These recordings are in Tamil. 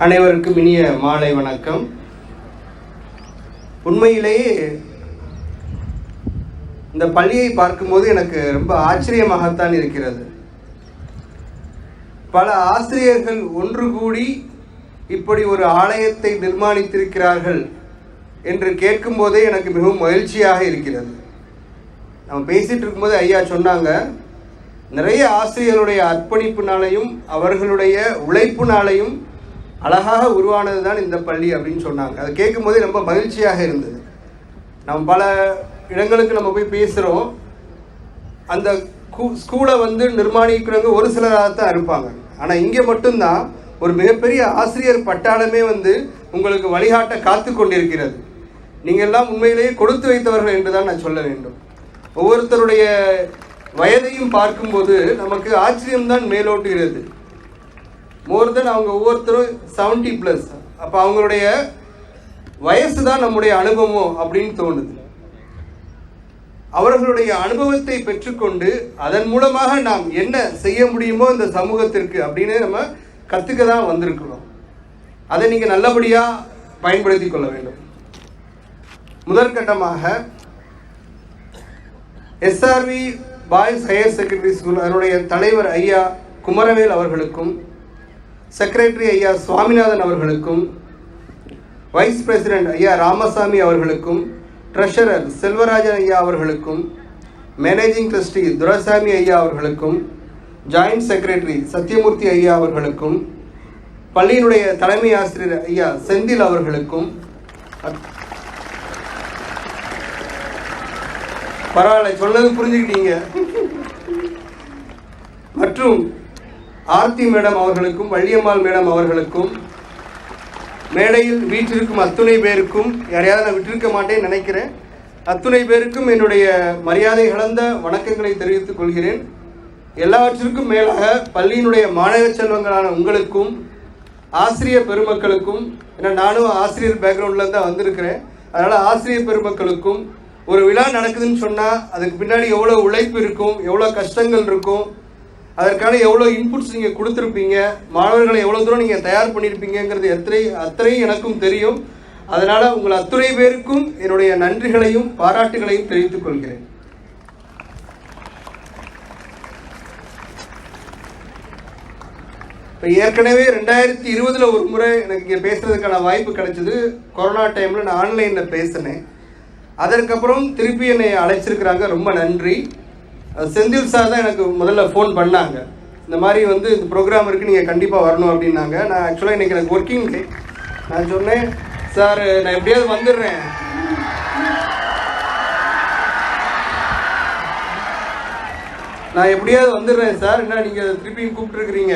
அனைவருக்கும் இனிய மாலை வணக்கம். உண்மையிலேயே இந்த பள்ளியை பார்க்கும்போது எனக்கு ரொம்ப ஆச்சரியமாகத்தான் இருக்கிறது. பல ஆசிரியர்கள் ஒன்று கூடி இப்படி ஒரு ஆலயத்தை நிர்மாணித்திருக்கிறார்கள் என்று கேட்கும் போதே எனக்கு மிகவும் மகிழ்ச்சியாக இருக்கிறது. நம்ம பேசிகிட்டு இருக்கும்போது ஐயா சொன்னாங்க, நிறைய ஆசிரியர்களுடைய அர்ப்பணிப்புனாலையும் அவர்களுடைய உழைப்புனாலையும் அழகாக உருவானது தான் இந்த பள்ளி அப்படின்னு சொன்னாங்க. அதை கேட்கும் போதே ரொம்ப மகிழ்ச்சியாக இருந்தது. நம்ம பல இடங்களுக்கு நம்ம போய் பேசுகிறோம், அந்த ஸ்கூலை நிர்மாணிக்கிறவங்க ஒரு சிலராக தான் இருப்பாங்க. ஆனால் இங்கே மட்டும்தான் ஒரு மிகப்பெரிய ஆசிரியர் பட்டாளமே உங்களுக்கு வழிகாட்ட காத்து கொண்டிருக்கிறது. நீங்கள் எல்லாம் உண்மையிலேயே கொடுத்து வைத்தவர்கள் என்று தான் நான் சொல்ல வேண்டும். ஒவ்வொருத்தருடைய வயதையும் பார்க்கும்போது நமக்கு ஆச்சரியம்தான் மேலோட்டுகிறது. மோர் தென் அவங்க ஒவ்வொருத்தரும் 70+. அப்போ அவங்களுடைய வயசு தான் நம்முடைய அனுபவம் அப்படின்னு தோணுது. அவர்களுடைய அனுபவத்தை பெற்றுக்கொண்டு அதன் மூலமாக நாம் என்ன செய்ய முடியுமோ இந்த சமூகத்திற்கு அப்படின்னு நம்ம கற்றுக்க தான் வந்திருக்கிறோம். அதை நீங்கள் நல்லபடியாக பயன்படுத்தி கொள்ள வேண்டும். முதற்கட்டமாக SRV boys higher secondary school அதனுடைய தலைவர் ஐயா குமரவேல் அவர்களுக்கும், செக்ரட்டரி ஐயா சுவாமிநாதன் அவர்களுக்கும், வைஸ் பிரசிடென்ட் ஐயா ராமசாமி அவர்களுக்கும், ட்ரெஷரர் செல்வராஜன் ஐயா அவர்களுக்கும், மேனேஜிங் ட்ரஸ்டி துரைசாமி ஐயா அவர்களுக்கும், ஜாயிண்ட் செக்ரட்டரி சத்யமூர்த்தி ஐயா அவர்களுக்கும், பள்ளியினுடைய தலைமை ஆசிரியர் ஐயா செந்தில் அவர்களுக்கும், பரவாயில்ல சொன்னது புரிஞ்சுக்கிட்டீங்க, மற்றும் ஆர்த்தி மேடம் அவர்களுக்கும், வள்ளியம்மாள் மேடம் அவர்களுக்கும், மேடையில் வீட்டிற்கும் அத்துணை பேருக்கும், யாரையாவது நான் விட்டிருக்க மாட்டேன்னு நினைக்கிறேன், அத்துணை பேருக்கும் என்னுடைய மரியாதை கலந்த வணக்கங்களை தெரிவித்துக் கொள்கிறேன். எல்லாவற்றிற்கும் மேலாக பள்ளியினுடைய மாணவ செல்வங்களான உங்களுக்கும், ஆசிரியர் பெருமக்களுக்கும், ஏன்னா நானும் ஆசிரியர் பேக்ரவுண்டில் தான் வந்திருக்கிறேன், அதனால் ஆசிரியர் பெருமக்களுக்கும், ஒரு விழா நடக்குதுன்னு சொன்னால் அதுக்கு பின்னாடி எவ்வளோ உழைப்பு இருக்கும், எவ்வளோ கஷ்டங்கள் இருக்கும், அதற்கான எவ்வளோ இன்புட்ஸ் நீங்கள் கொடுத்துருப்பீங்க, மாணவர்களை எவ்வளோ தூரம் நீங்கள் தயார் பண்ணியிருப்பீங்கிறது அத்தனையும் எனக்கும் தெரியும். அதனால் உங்கள் அத்துணை பேருக்கும் என்னுடைய நன்றிகளையும் பாராட்டுகளையும் தெரிவித்துக் கொள்கிறேன். இப்போ ஏற்கனவே 2020 ஒரு முறை எனக்கு இங்கே பேசுகிறதுக்கான வாய்ப்பு கிடைச்சிது. கொரோனா டைமில் நான் ஆன்லைனில் பேசினேன். அதற்கப்புறம் திருப்பி என்னை அழைச்சிருக்கிறாங்க, ரொம்ப நன்றி. செந்தில் சார் தான் எனக்கு முதல்ல ஃபோன் பண்ணாங்க, இந்த மாதிரி இந்த ப்ரோக்ராம் இருக்குது, நீங்கள் கண்டிப்பாக வரணும் அப்படின்னாங்க. நான் ஆக்சுவலாக இன்றைக்கி எனக்கு ஒர்க்கிங் டே. நான் சொன்னேன், சார் நான் எப்படியாவது வந்துடுறேன், சார், என்ன நீங்கள் திருப்பியும் கூப்பிட்டுருக்குறீங்க,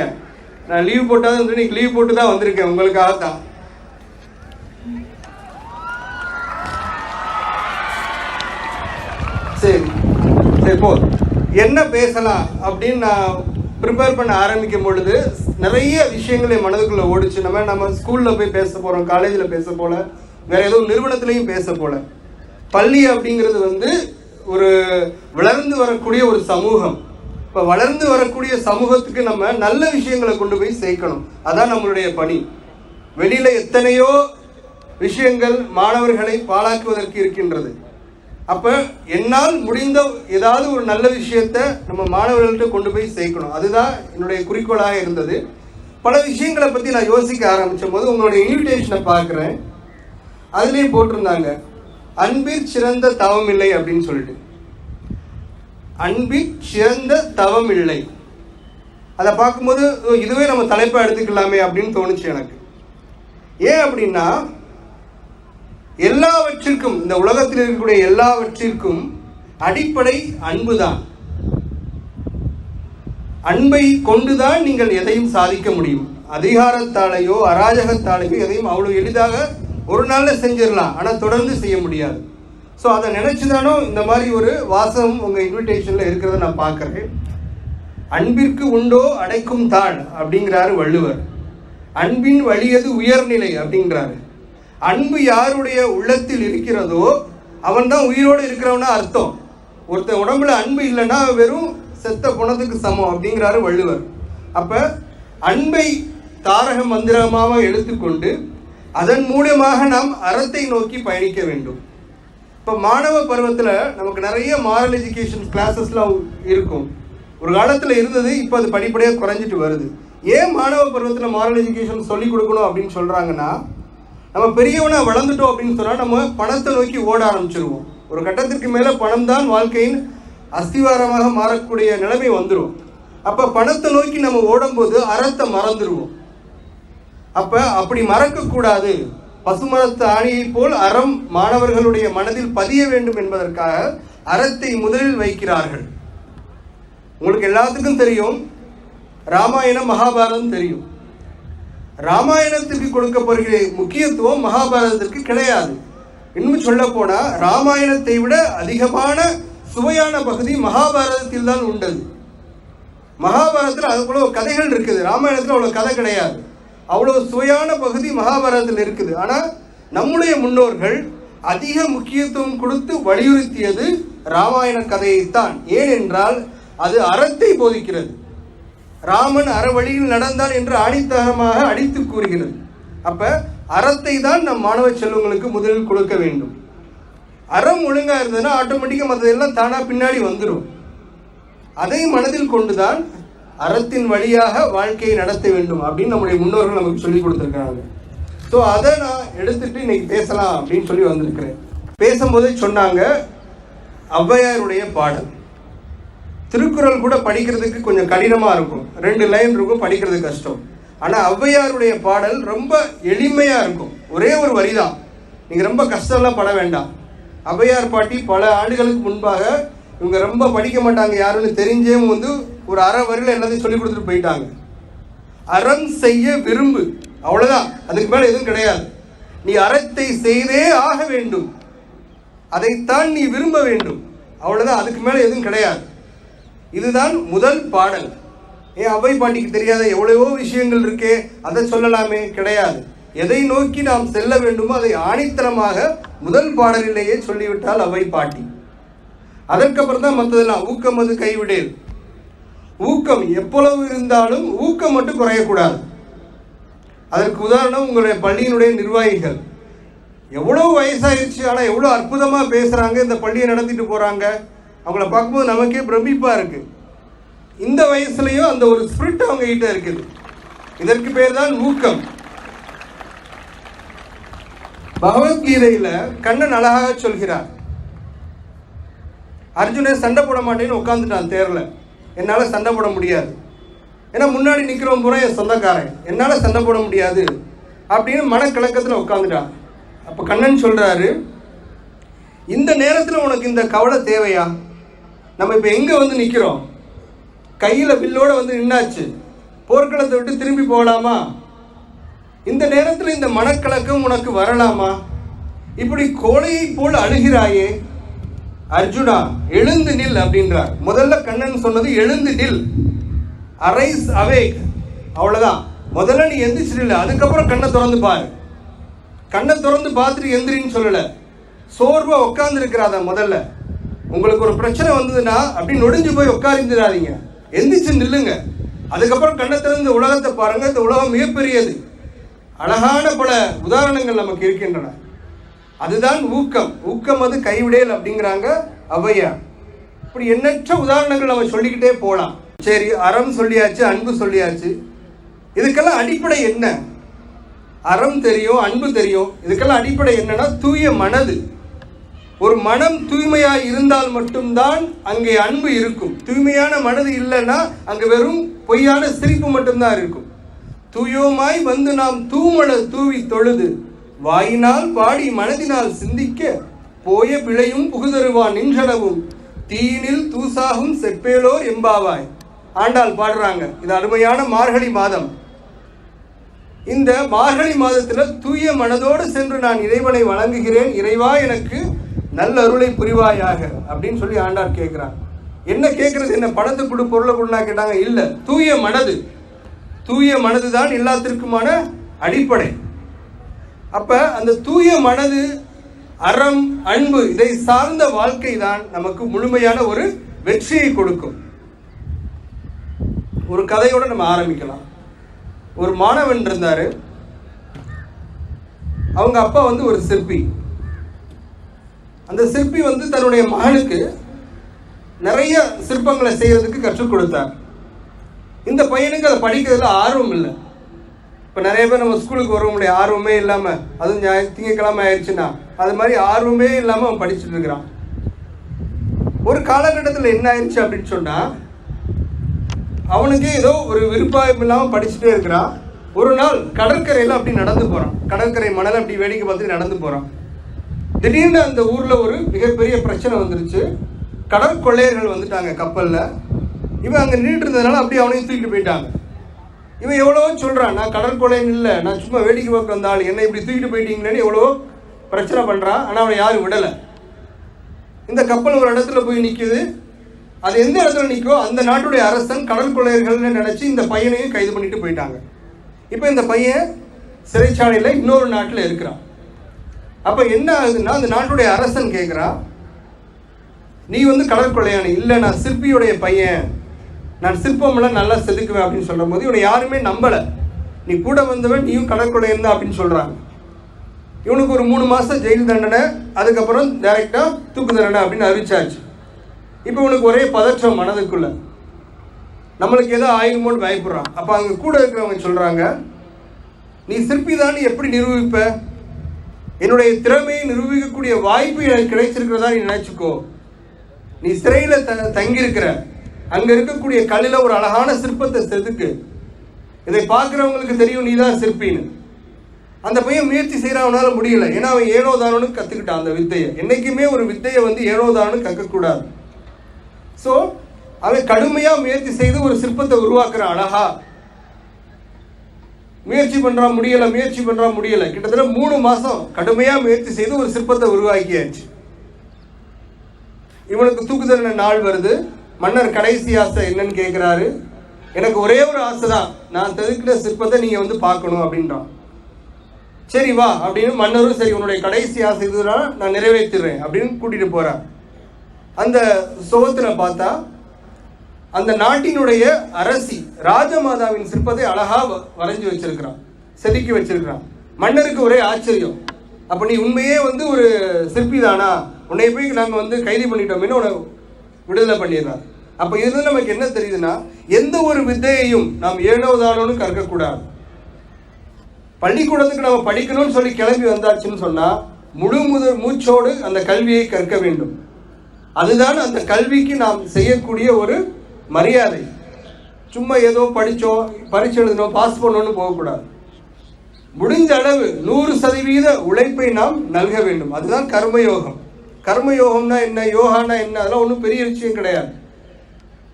நான் லீவ் போட்டால் இன்னைக்கு லீவ் போட்டு தான் வந்திருக்கேன் உங்களுக்காகத்தான். சரி போ என்ன பேசலாம் அப்படின்னு நான் ப்ரிப்பேர் பண்ண ஆரம்பிக்கும் பொழுது நிறைய விஷயங்கள் என் மனதுக்குள்ளே ஓடிச்சு. நம்ம ஸ்கூலில் போய் பேச போகிறோம், காலேஜில் பேச போல, வேறு ஏதோ நிறுவனத்துலேயும் பேச போல. பள்ளி அப்படிங்கிறது ஒரு வளர்ந்து வரக்கூடிய ஒரு சமூகம். இப்போ வளர்ந்து வரக்கூடிய சமூகத்துக்கு நம்ம நல்ல விஷயங்களை கொண்டு போய் சேர்க்கணும். அதான் நம்மளுடைய பணி. வெளியில் எத்தனையோ விஷயங்கள் மாணவர்களை பாழாக்குவதற்கு இருக்கின்றது. அப்போ என்னால் முடிந்த ஏதாவது ஒரு நல்ல விஷயத்தை நம்ம மாணவர்கள்ட்ட கொண்டு போய் சேர்க்கணும். அதுதான் என்னுடைய குறிக்கோளாக இருந்தது. பல விஷயங்களை பற்றி நான் யோசிக்க ஆரம்பித்த போது உங்களுடைய இன்விடேஷனை பார்க்குறேன், அதுலேயும் போட்டிருந்தாங்க அன்பிற் சிறந்த தவம் இல்லை அப்படின்னு சொல்லிட்டு. அன்பிற் சிறந்த தவம் இல்லை. அதை பார்க்கும்போது இதுவே நம்ம தலைப்பை எடுத்துக்கலாமே அப்படின்னு தோணுச்சு எனக்கு. ஏன் அப்படின்னா, எல்லாவற்றிற்கும், இந்த உலகத்தில் இருக்கக்கூடிய எல்லாவற்றிற்கும் அடிப்படை அன்புதான். அன்பை கொண்டுதான் நீங்கள் எதையும் சாதிக்க முடியும். அதிகாரத்தாலேயோ அராஜகத்தாலேயோ எதையும் அவ்வளோ எளிதாக ஒரு நாளில் செஞ்சிடலாம், ஆனால் தொடர்ந்து செய்ய முடியாது. ஸோ அதை நினச்சிதானோ இந்த மாதிரி ஒரு வாசகம் உங்கள் இன்விடேஷனில் இருக்கிறத நான் பார்க்குறேன். அன்பிற்கு உண்டோ அடைக்கும் தாழ் அப்படிங்கிறாரு வள்ளுவர். அன்பின் வழியது உயர்நிலை அப்படிங்கிறாரு. அன்பு யாருடைய உள்ளத்தில் இருக்கிறதோ அவன் தான் உயிரோடு இருக்கிறவனா அர்த்தம். ஒருத்தன் உடம்புல அன்பு இல்லைன்னா வெறும் செத்த குணத்துக்கு சமம் அப்படிங்கிறாரு வள்ளுவர். அப்போ அன்பை தாரக மந்திரமாக எடுத்துக்கொண்டு அதன் மூலமாக நாம் அறத்தை நோக்கி பயணிக்க வேண்டும். இப்போ மாணவ பருவத்தில் நமக்கு நிறைய மாரல் எஜுகேஷன் கிளாஸஸ்லாம் இருக்கும். ஒரு காலத்தில் இருந்தது, இப்போ அது படிப்படியாக குறைஞ்சிட்டு வருது. ஏன் மாணவ பருவத்தில் மாரல் எஜுகேஷன் சொல்லிக் கொடுக்கணும் அப்படின்னு சொல்கிறாங்கன்னா, நம்ம பெரியவனாக வளர்ந்துட்டோம் அப்படின்னு சொன்னால் நம்ம பணத்தை நோக்கி ஓட ஆரம்பிச்சிருவோம். ஒரு கட்டத்திற்கு மேலே பணம் தான் வாழ்க்கையின் அஸ்திவாரமாக மாறக்கூடிய நிலைமை வந்துடும். அப்போ பணத்தை நோக்கி நம்ம ஓடும்போது அறத்தை மறந்துடுவோம். அப்போ அப்படி மறக்கக்கூடாது. பசுமரத்து ஆணியை போல் அறம் மாணவர்களுடைய மனதில் பதிய வேண்டும் என்பதற்காக அறத்தை முதலில் வைக்கிறார்கள். உங்களுக்கு எல்லாத்துக்கும் தெரியும், ராமாயணம் மகாபாரதம் தெரியும். ராமாயணத்துக்கு கொடுக்கப்படுகிற முக்கியத்துவம் மகாபாரதத்திற்கு கிடையாது. இன்னும் சொல்ல போனால் ராமாயணத்தை விட அதிகமான சுவையான பகுதி மகாபாரதத்தில் தான் உண்டது. மகாபாரதத்தில் அதுக்குள்ள கதைகள் இருக்குது, ராமாயணத்தில் அவ்வளோ கதை கிடையாது. அவ்வளோ சுவையான பகுதி மகாபாரதத்தில் இருக்குது. ஆனால் நம்முடைய முன்னோர்கள் அதிக முக்கியத்துவம் கொடுத்து வலியுறுத்தியது ராமாயண கதையைத்தான். ஏனென்றால் அது அறத்தை போதிக்கிறது. ராமன் அறவழியில் நடந்தான் என்று ஆணித்தரமாக அடித்து கூறுகிறது. அப்போ அறத்தை தான் நம் மாணவ செல்வங்களுக்கு முதலில் கொடுக்க வேண்டும். அறம் ஒழுங்காக இருந்ததுன்னா ஆட்டோமேட்டிக்காக மற்றதெல்லாம் தானாக பின்னாடி வந்துடும். அதை மனதில் கொண்டுதான் அறத்தின் வழியாக வாழ்க்கையை நடத்த வேண்டும் அப்படின்னு நம்முடைய முன்னோர்கள் நமக்கு சொல்லி கொடுத்துருக்காங்க. ஸோ அதை நான் எடுத்துட்டு இன்னைக்கு பேசலாம் அப்படின்னு சொல்லி வந்திருக்கிறேன். பேசும்போதே சொன்னாங்க ஔவையாருடைய பாடல். திருக்குறள் கூட படிக்கிறதுக்கு கொஞ்சம் கடினமாக இருக்கும், 2 லைன் இருக்கும், படிக்கிறது கஷ்டம். ஆனால் ஔவையாருடைய பாடல் ரொம்ப எளிமையாக இருக்கும், ஒரே ஒரு வரி தான். நீங்கள் ரொம்ப கஷ்டம்லாம் பட வேண்டாம். ஔவையார் பாட்டி பல ஆண்டுகளுக்கு முன்பாக இவங்க ரொம்ப படிக்க மாட்டாங்க யாருன்னு தெரிஞ்சே ஒரு அரை வரியில் எல்லாத்தையும் சொல்லி கொடுத்துட்டு போயிட்டாங்க. அறம் செய்ய விரும்பு, அவ்வளோதான், அதுக்கு மேலே எதுவும் கிடையாது. நீ அறத்தை செய்தே ஆக வேண்டும், அதைத்தான் நீ விரும்ப வேண்டும், அவ்வளோதான், அதுக்கு மேலே எதுவும் கிடையாது. இதுதான் முதல் பாடல். ஏன் ஔவை பாட்டிக்கு தெரியாத எவ்வளவோ விஷயங்கள் இருக்கே, அதை சொல்லலாமே? கிடையாது. எதை நோக்கி நாம் செல்ல வேண்டுமோ அதை ஆணித்தரமாக முதல் பாடலிலேயே சொல்லிவிட்டால் ஔவை பாட்டி. அதற்கப்புறம் தான் மற்றதெல்லாம். ஊக்கம் அது கைவிடேல். ஊக்கம் எப்பொழுது இருந்தாலும் ஊக்கம் மட்டும் குறையக்கூடாது. அதற்கு உதாரணம் உங்களுடைய பள்ளியினுடைய நிர்வாகிகள். எவ்வளோ வயசாகிடுச்சு, ஆனால் எவ்வளோ அற்புதமாக பேசுகிறாங்க, இந்த பள்ளியை நடத்திட்டு போகிறாங்க. அவங்கள பார்க்கும்போது நமக்கே பிரமிப்பாக இருக்குது. இந்த வயசுலையும் அந்த ஒரு ஸ்பிரிட் அவங்க கிட்ட இருக்குது. இதற்கு பேர் தான் ஊக்கம். பகவத்கீதையில் கண்ணன் அழகாக சொல்கிறார், அர்ஜுனன் சண்டை போட மாட்டேன்னு உட்காந்துட்டான் தேரில். என்னால் சண்டை போட முடியாது, ஏன்னா முன்னாடி நிற்கிறவன் பூரா என் சொந்தக்காரன், என்னால் சண்டை போட முடியாது அப்படின்னு மனக்கலக்கத்தில் உட்காந்துட்டான். அப்போ கண்ணன் சொல்கிறாரு, இந்த நேரத்தில் உனக்கு இந்த கவலை தேவையா? நம்ம இப்போ எங்கே நிற்கிறோம்? கையில் வில்லோடு நின்னாச்சு, போர்க்களத்தை விட்டு திரும்பி போகலாமா? இந்த நேரத்தில் இந்த மனக்கலக்கம் உனக்கு வரலாமா? இப்படி கோழையை போல் அழுகிறாயே அர்ஜுனா, எழுந்து நில் அப்படின்றார். முதல்ல கண்ணன் சொன்னது எழுந்து நில், அரைஸ் அவேக், அவ்வளோதான். முதல்ல நீ எந்திரிச்சு நில், அதுக்கப்புறம் கண்ணை திறந்து பாரு. கண்ணை திறந்து பார்த்துட்டு எந்திரின்னு சொல்லலை, சோர்வா உட்கார்ந்து இருக்கிறாத. முதல்ல உங்களுக்கு ஒரு பிரச்சனை வந்ததுன்னா அப்படி நொடிஞ்சு போய் உட்கார்ந்துடாதீங்க, எந்திரிச்சு நில்லுங்க. அதுக்கப்புறம் கண்ணை திறந்து உலகத்தை பாருங்க. இந்த உலகம் மிகப்பெரியது. அழகான பல உதாரணங்கள் நமக்கு இருக்கின்றன. அதுதான் ஊக்கம். ஊக்கம் அது கைவிடேல் அப்படிங்கிறாங்க ஔவையார். இப்படி எண்ணற்ற உதாரணங்கள் நம்ம சொல்லிக்கிட்டே போகலாம். சரி, அறம் சொல்லியாச்சு, அன்பு சொல்லியாச்சு. இதுக்கெல்லாம் அடிப்படை என்ன? அறம் தெரியும், அன்பு தெரியும். இதுக்கெல்லாம் அடிப்படை என்னன்னா தூய மனது. ஒரு மனம் தூய்மையாக இருந்தால் மட்டும்தான் அங்கே அன்பு இருக்கும். தூய்மையான மனது இல்லைன்னா அங்கே வெறும் பொய்யான சிரிப்பு மட்டும்தான் இருக்கும். தூயோமாய் நாம் தூமலர் தூவி தொழுது வாயினால் பாடி மனதினால் சிந்திக்க போய பிழையும் புகுதருவான் நின்றனவும் தீயினில் தூசாகும் செப்பேலோர் எம்பாவாய். ஆண்டாள் பாடுறாங்க. இது அருமையான மார்கழி மாதம். இந்த மார்கழி மாதத்தில் தூய மனதோடு சென்று நான் இறைவனை வணங்குகிறேன், இறைவா எனக்கு நல்ல அருளை புரிவாயாக அப்படின்னு சொல்லி ஆண்டாள் கேட்குறாங்க. என்ன கேட்கறது? என்ன பணத்தை கொடு, பொருளை கொடுனா கேட்டாங்க? இல்லை, தூய மனது. தூய மனது தான் எல்லாத்திற்குமான அடிப்படை. அப்ப அந்த தூய மனது, அறம், அன்பு, இதை சார்ந்த வாழ்க்கை தான் நமக்கு முழுமையான ஒரு வெற்றியை கொடுக்கும். ஒரு கதையோட நம்ம ஆரம்பிக்கலாம். ஒரு மாணவன் இருந்தார். அவங்க அப்பா வந்து ஒரு சிற்பி. அந்த சிற்பி வந்து தன்னுடைய மகனுக்கு நிறைய சிற்பங்களை செய்யறதுக்கு கற்றுக் கொடுத்தார். இந்த பையனுக்கு அதை படிக்கிறதுல ஆர்வம் இல்லை. இப்போ நிறைய பேர் நம்ம ஸ்கூலுக்கு வர முடியாது, ஆர்வமே இல்லாமல், அதுவும் திங்கக்கிழமை ஆயிடுச்சுன்னா அது மாதிரி ஆர்வமே இல்லாமல் அவன் படிச்சுட்டு இருக்கிறான். ஒரு காலகட்டத்தில் என்ன ஆயிடுச்சு அப்படின்னு சொன்னால், அவனுக்கு ஏதோ ஒரு விருப்பம் இல்லாமல் படிச்சுட்டே இருக்கிறான். ஒரு நாள் கடற்கரையில் அப்படி நடந்து போகிறான். கடற்கரை மணல் அப்படி வேடிக்கை பார்த்துட்டு நடந்து போகிறான். திடீர்னு அந்த ஊரில் ஒரு மிகப்பெரிய பிரச்சனை வந்துருச்சு. கடற்கொள்ளையர்கள் வந்துட்டாங்க கப்பலில். இவன் அங்கே நின்றுட்டு இருந்ததுனால அப்படியே அவனையும் தூக்கிட்டு போயிட்டாங்க. இவன் எவ்வளவோ சொல்கிறான், நான் கடற்கொள்ளையன் இல்லை, நான் சும்மா வேடிக்கை பார்க்க வந்தாள், என்னை இப்படி தூக்கிட்டு போயிட்டீங்களேன்னு எவ்வளோ பிரச்சனை பண்ணுறான். ஆனால் அவனை யாரும் விடலை. இந்த கப்பல் ஒரு இடத்துல போய் நிற்குது. அது எந்த இடத்துல நிற்கோ அந்த நாட்டுடைய அரசன் கடற்கொள்ளையர்கள்னு நினச்சி இந்த பையனையும் கைது பண்ணிட்டு போயிட்டாங்க. இப்போ இந்த பையன் சிறைச்சாலையில் இன்னொரு நாட்டில் இருக்கிறான். அப்போ என்ன ஆகுதுன்னா, அந்த நாட்டுடைய அரசன் கேட்குறான், நீ வந்து கடற்கொள்ளையானி இல்லை, நான் சிற்பியுடைய பையன், நான் சிற்பமெல்லாம் நல்லா செதுக்குவேன் அப்படின்னு சொல்லும் போது இவனை யாருமே நம்பலை. நீ கூட வந்தவன், நீயும் கடற்கொள்ளையன் தான் அப்படின்னு சொல்கிறாங்க. இவனுக்கு ஒரு 3 மாதம் ஜெயில் தண்டனை, அதுக்கப்புறம் டைரெக்டாக தூக்கு தண்டனை அப்படின்னு அறிவிச்சாச்சு. இப்போ இவனுக்கு ஒரே பதற்றம் மனதுக்குள்ள, நம்மளுக்கு ஏதோ ஆயுமோன்னு பயப்படுறான். அப்போ அங்கே கூட இருக்கிறவங்க சொல்கிறாங்க, நீ சிற்பி தான், எப்படி நிரூபிப்ப? என்னுடைய திறமையை நிரூபிக்கக்கூடிய வாய்ப்பு எனக்கு கிடைச்சிருக்கிறதா நீ நினைச்சுக்கோ. நீ சிறையில் தங்கியிருக்கிற, அங்கே இருக்கக்கூடிய கல்லில் ஒரு அழகான சிற்பத்தை செதுக்கு, இதை பார்க்குறவங்களுக்கு தெரியும் நீ தான் சிற்பின்னு. அந்த பையன் முயற்சி செய்கிறவனால முடியல. ஏன்னா அவன் ஏனோ தானோன்னு கற்றுக்கிட்டான் அந்த வித்தையை. என்றைக்குமே ஒரு வித்தையை வந்து ஏனோ தானோன்னு கற்கக்கூடாது. ஸோ அவன் கடுமையாக முயற்சி செய்து ஒரு சிற்பத்தை உருவாக்குறான். அழகா முயற்சி பண்ணுறான், முடியலை. கிட்டத்தட்ட 3 மாதம் கடுமையாக முயற்சி செய்து ஒரு சிற்பத்தை உருவாக்கியாச்சு. இவனுக்கு தூக்கு தண்டனை நாள் வருது. மன்னர் கடைசி ஆசை என்னன்னு கேட்குறாரு. எனக்கு ஒரே ஒரு ஆசை தான், நான் செதுக்கிற சிற்பத்தை நீங்கள் வந்து பார்க்கணும் அப்படின்றான். சரி வா அப்படின்னு மன்னரும், சரி உன்னுடைய கடைசி ஆசை இதுதான், நான் நிறைவேற்றிடுறேன் அப்படின்னு கூட்டிகிட்டு போகிறார். அந்த சுவத்தில் பார்த்தா அந்த நாட்டினுடைய அரசி ராஜமாதாவின் சிற்பத்தை அழகாக வரைஞ்சி வச்சிருக்கிறான், செதுக்கி வச்சிருக்கிறான். மன்னருக்கு ஒரே ஆச்சரியம். அப்போ நீ உண்மையே வந்து ஒரு சிற்பி தானா, உன்னை போய் நாங்கள் வந்து கைது பண்ணிட்டோம்னு உன்னை விடுதலை பண்ணிடுறார். அப்போ இது நமக்கு என்ன தெரியுதுன்னா, எந்த ஒரு வித்தையையும் நாம் ஏனோதானோன்னு கற்கக்கூடாது. பள்ளிக்கூடத்துக்கு நம்ம படிக்கணும்னு சொல்லி கிளம்பி வந்தாச்சுன்னு சொன்னால் முழு மூச்சோடு அந்த கல்வியை கற்க வேண்டும். அதுதான் அந்த கல்விக்கு நாம் செய்யக்கூடிய ஒரு மரியாதை. சும்மா ஏதோ படித்தோம், பரீட்சை எழுதினோம், பாஸ் பண்ணோன்னு போகக்கூடாது. முடிஞ்ச அளவு 100% உழைப்பை நாம் நல்க வேண்டும். அதுதான் கர்மயோகம். கர்மயோகம்னா என்ன, யோகானா என்ன, அதெல்லாம் ஒன்றும் பெரிய விஷயம் கிடையாது.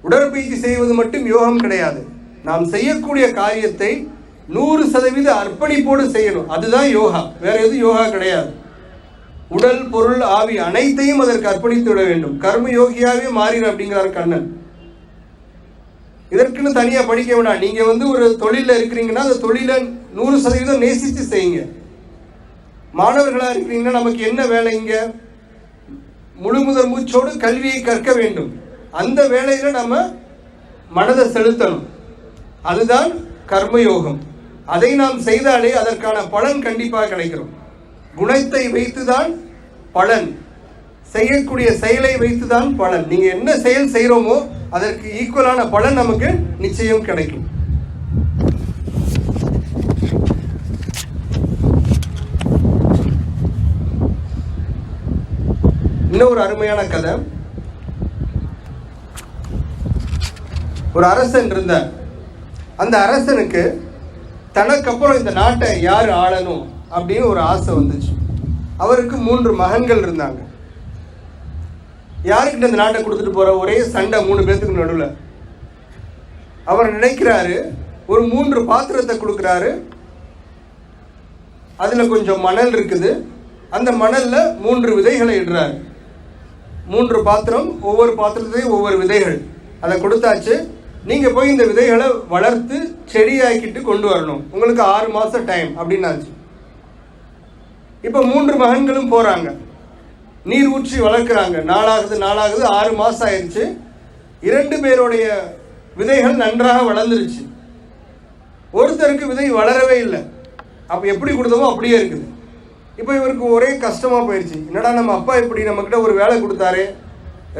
உடற்பயிற்சி செய்வது மட்டும் யோகம் கிடையாது. நாம் செய்யக்கூடிய காரியத்தை 100% அர்ப்பணிப்போடு செய்யணும். அதுதான் யோகா, வேற எதுவும் யோகா கிடையாது. உடல், பொருள், ஆவி அனைத்தையும் அதற்கு அர்ப்பணித்து விட வேண்டும். கர்ம யோகியாவே மாறிடு அப்படிங்கிறார் கண்ணன். இதற்குன்னு தனியாக படிக்க வேண்டாம். நீங்கள் வந்து ஒரு தொழிலில் இருக்கிறீங்கன்னா அந்த தொழிலை 100% நேசித்து செய்யுங்க. மாணவர்களாக இருக்கிறீங்கன்னா நமக்கு என்ன வேலை, இங்கே முழு மூச்சோடு கல்வியை கற்க வேண்டும். அந்த வேலையில் நம்ம மனதை செலுத்தணும். அதுதான் கர்மயோகம். அதை நாம் செய்தாலே அதற்கான பலன் கண்டிப்பாக கிடைக்கிறோம். குணத்தை வைத்துதான் பலன், செய்யக்கூடிய செயலை வைத்துதான் பலன். நீங்க என்ன செயல் செய்கிறோமோ அதற்கு ஈக்குவலான பலன் நமக்கு நிச்சயம் கிடைக்கும். இன்னொரு அருமையான கதை. ஒரு அரசன் இருந்தார். அந்த அரசனுக்கு தனக்கப்புறம் இந்த நாட்டை யார் ஆளணும் அப்படின்னு ஒரு ஆசை வந்துச்சு. அவருக்கு 3 மகன்கள் இருந்தாங்க. யாருக்கிட்ட இந்த நாட்டை கொடுத்துட்டு போற, ஒரே சண்டை 3 பேர்த்துக்கு நடுவில். அவர் நினைக்கிறாரு, ஒரு 3 பாத்திரத்தை கொடுக்குறாரு. அதுல கொஞ்சம் மணல் இருக்குது. அந்த மணல்ல 3 விதைகளை இடுறாரு. 3 பாத்திரம், ஒவ்வொரு பாத்திரத்தையும் ஒவ்வொரு விதைகள். அதை கொடுத்தாச்சு. நீங்க போய் இந்த விதைகளை வளர்த்து செடியாக்கிட்டு கொண்டு வரணும், உங்களுக்கு 6 மாசம் டைம் அப்படின்னாச்சு. இப்ப 3 மகன்களும் போறாங்க, நீர் ஊற்றி வளர்க்குறாங்க. நாளாகுது 6 மாசம் ஆயிடுச்சு. 2 பேருடைய விதைகள் நன்றாக வளர்ந்துருச்சு. ஒருத்தருக்கு விதை வளரவே இல்லை. அப்போ எப்படி கொடுத்தோமோ அப்படியே இருக்குது. இப்போ இவருக்கு ஒரே கஷ்டமாக போயிடுச்சு. என்னடா நம்ம அப்பா இப்படி நம்மக்கிட்ட ஒரு வேலை கொடுத்தாரு,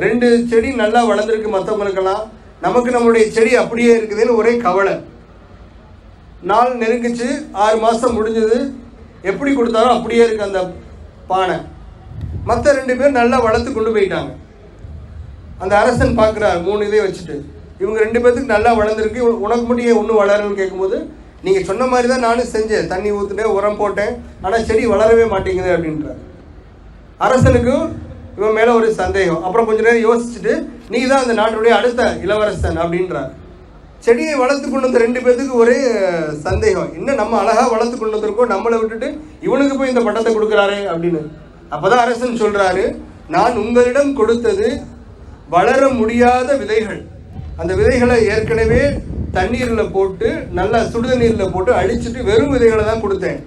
2 செடி நல்லா வளர்ந்துருக்கு மற்றவங்களுக்கெல்லாம், நமக்கு நம்மளுடைய செடி அப்படியே இருக்குதுன்னு ஒரே கவலை. நாள் நெருங்கிச்சு, 6 மாதம் முடிஞ்சது. எப்படி கொடுத்தாலும் அப்படியே இருக்குது அந்த பானை. மற்ற 2 பேர் நல்லா வளர்த்து கொண்டு போயிட்டாங்க. அந்த அரசன் பார்க்குறார் 3 இதை வச்சுட்டு, இவங்க 2 பேர்த்துக்கு நல்லா வளர்ந்துருக்கு, உனக்கு மட்டும் ஏன் ஒன்றும் வளருன்னு கேட்கும்போது, நீங்கள் சொன்ன மாதிரி தான் நானும் செஞ்சேன், தண்ணி ஊற்றுட்டேன், உரம் போட்டேன், ஆனால் செடி வளரவே மாட்டேங்குது அப்படின்றார். அரசனுக்கும் இவன் மேலே ஒரு சந்தேகம். அப்புறம் கொஞ்ச நேரம் யோசிச்சுட்டு, நீ தான் அந்த நாட்டுடைய அடுத்த இளவரசன் அப்படின்றார். செடியை வளர்த்து கொண்டு வந்த 2 பேர்த்துக்கு ஒரே சந்தேகம், என்ன நம்ம அழகாக வளர்த்து கொண்டு வந்திருக்கோம், நம்மளை விட்டுட்டு இவனுக்கு போய் இந்த பட்டத்தை கொடுக்குறாரு அப்படின்னு. அப்போதான் அரசன் சொல்கிறாரு, நான் உங்களிடம் கொடுத்தது வளர முடியாத விதைகள். அந்த விதைகளை ஏற்கனவே தண்ணீரில் போட்டு நல்லா சுடுதண்ணீரில் போட்டு அழிச்சிட்டு வெறும் விதைகளை தான் கொடுத்தேன்.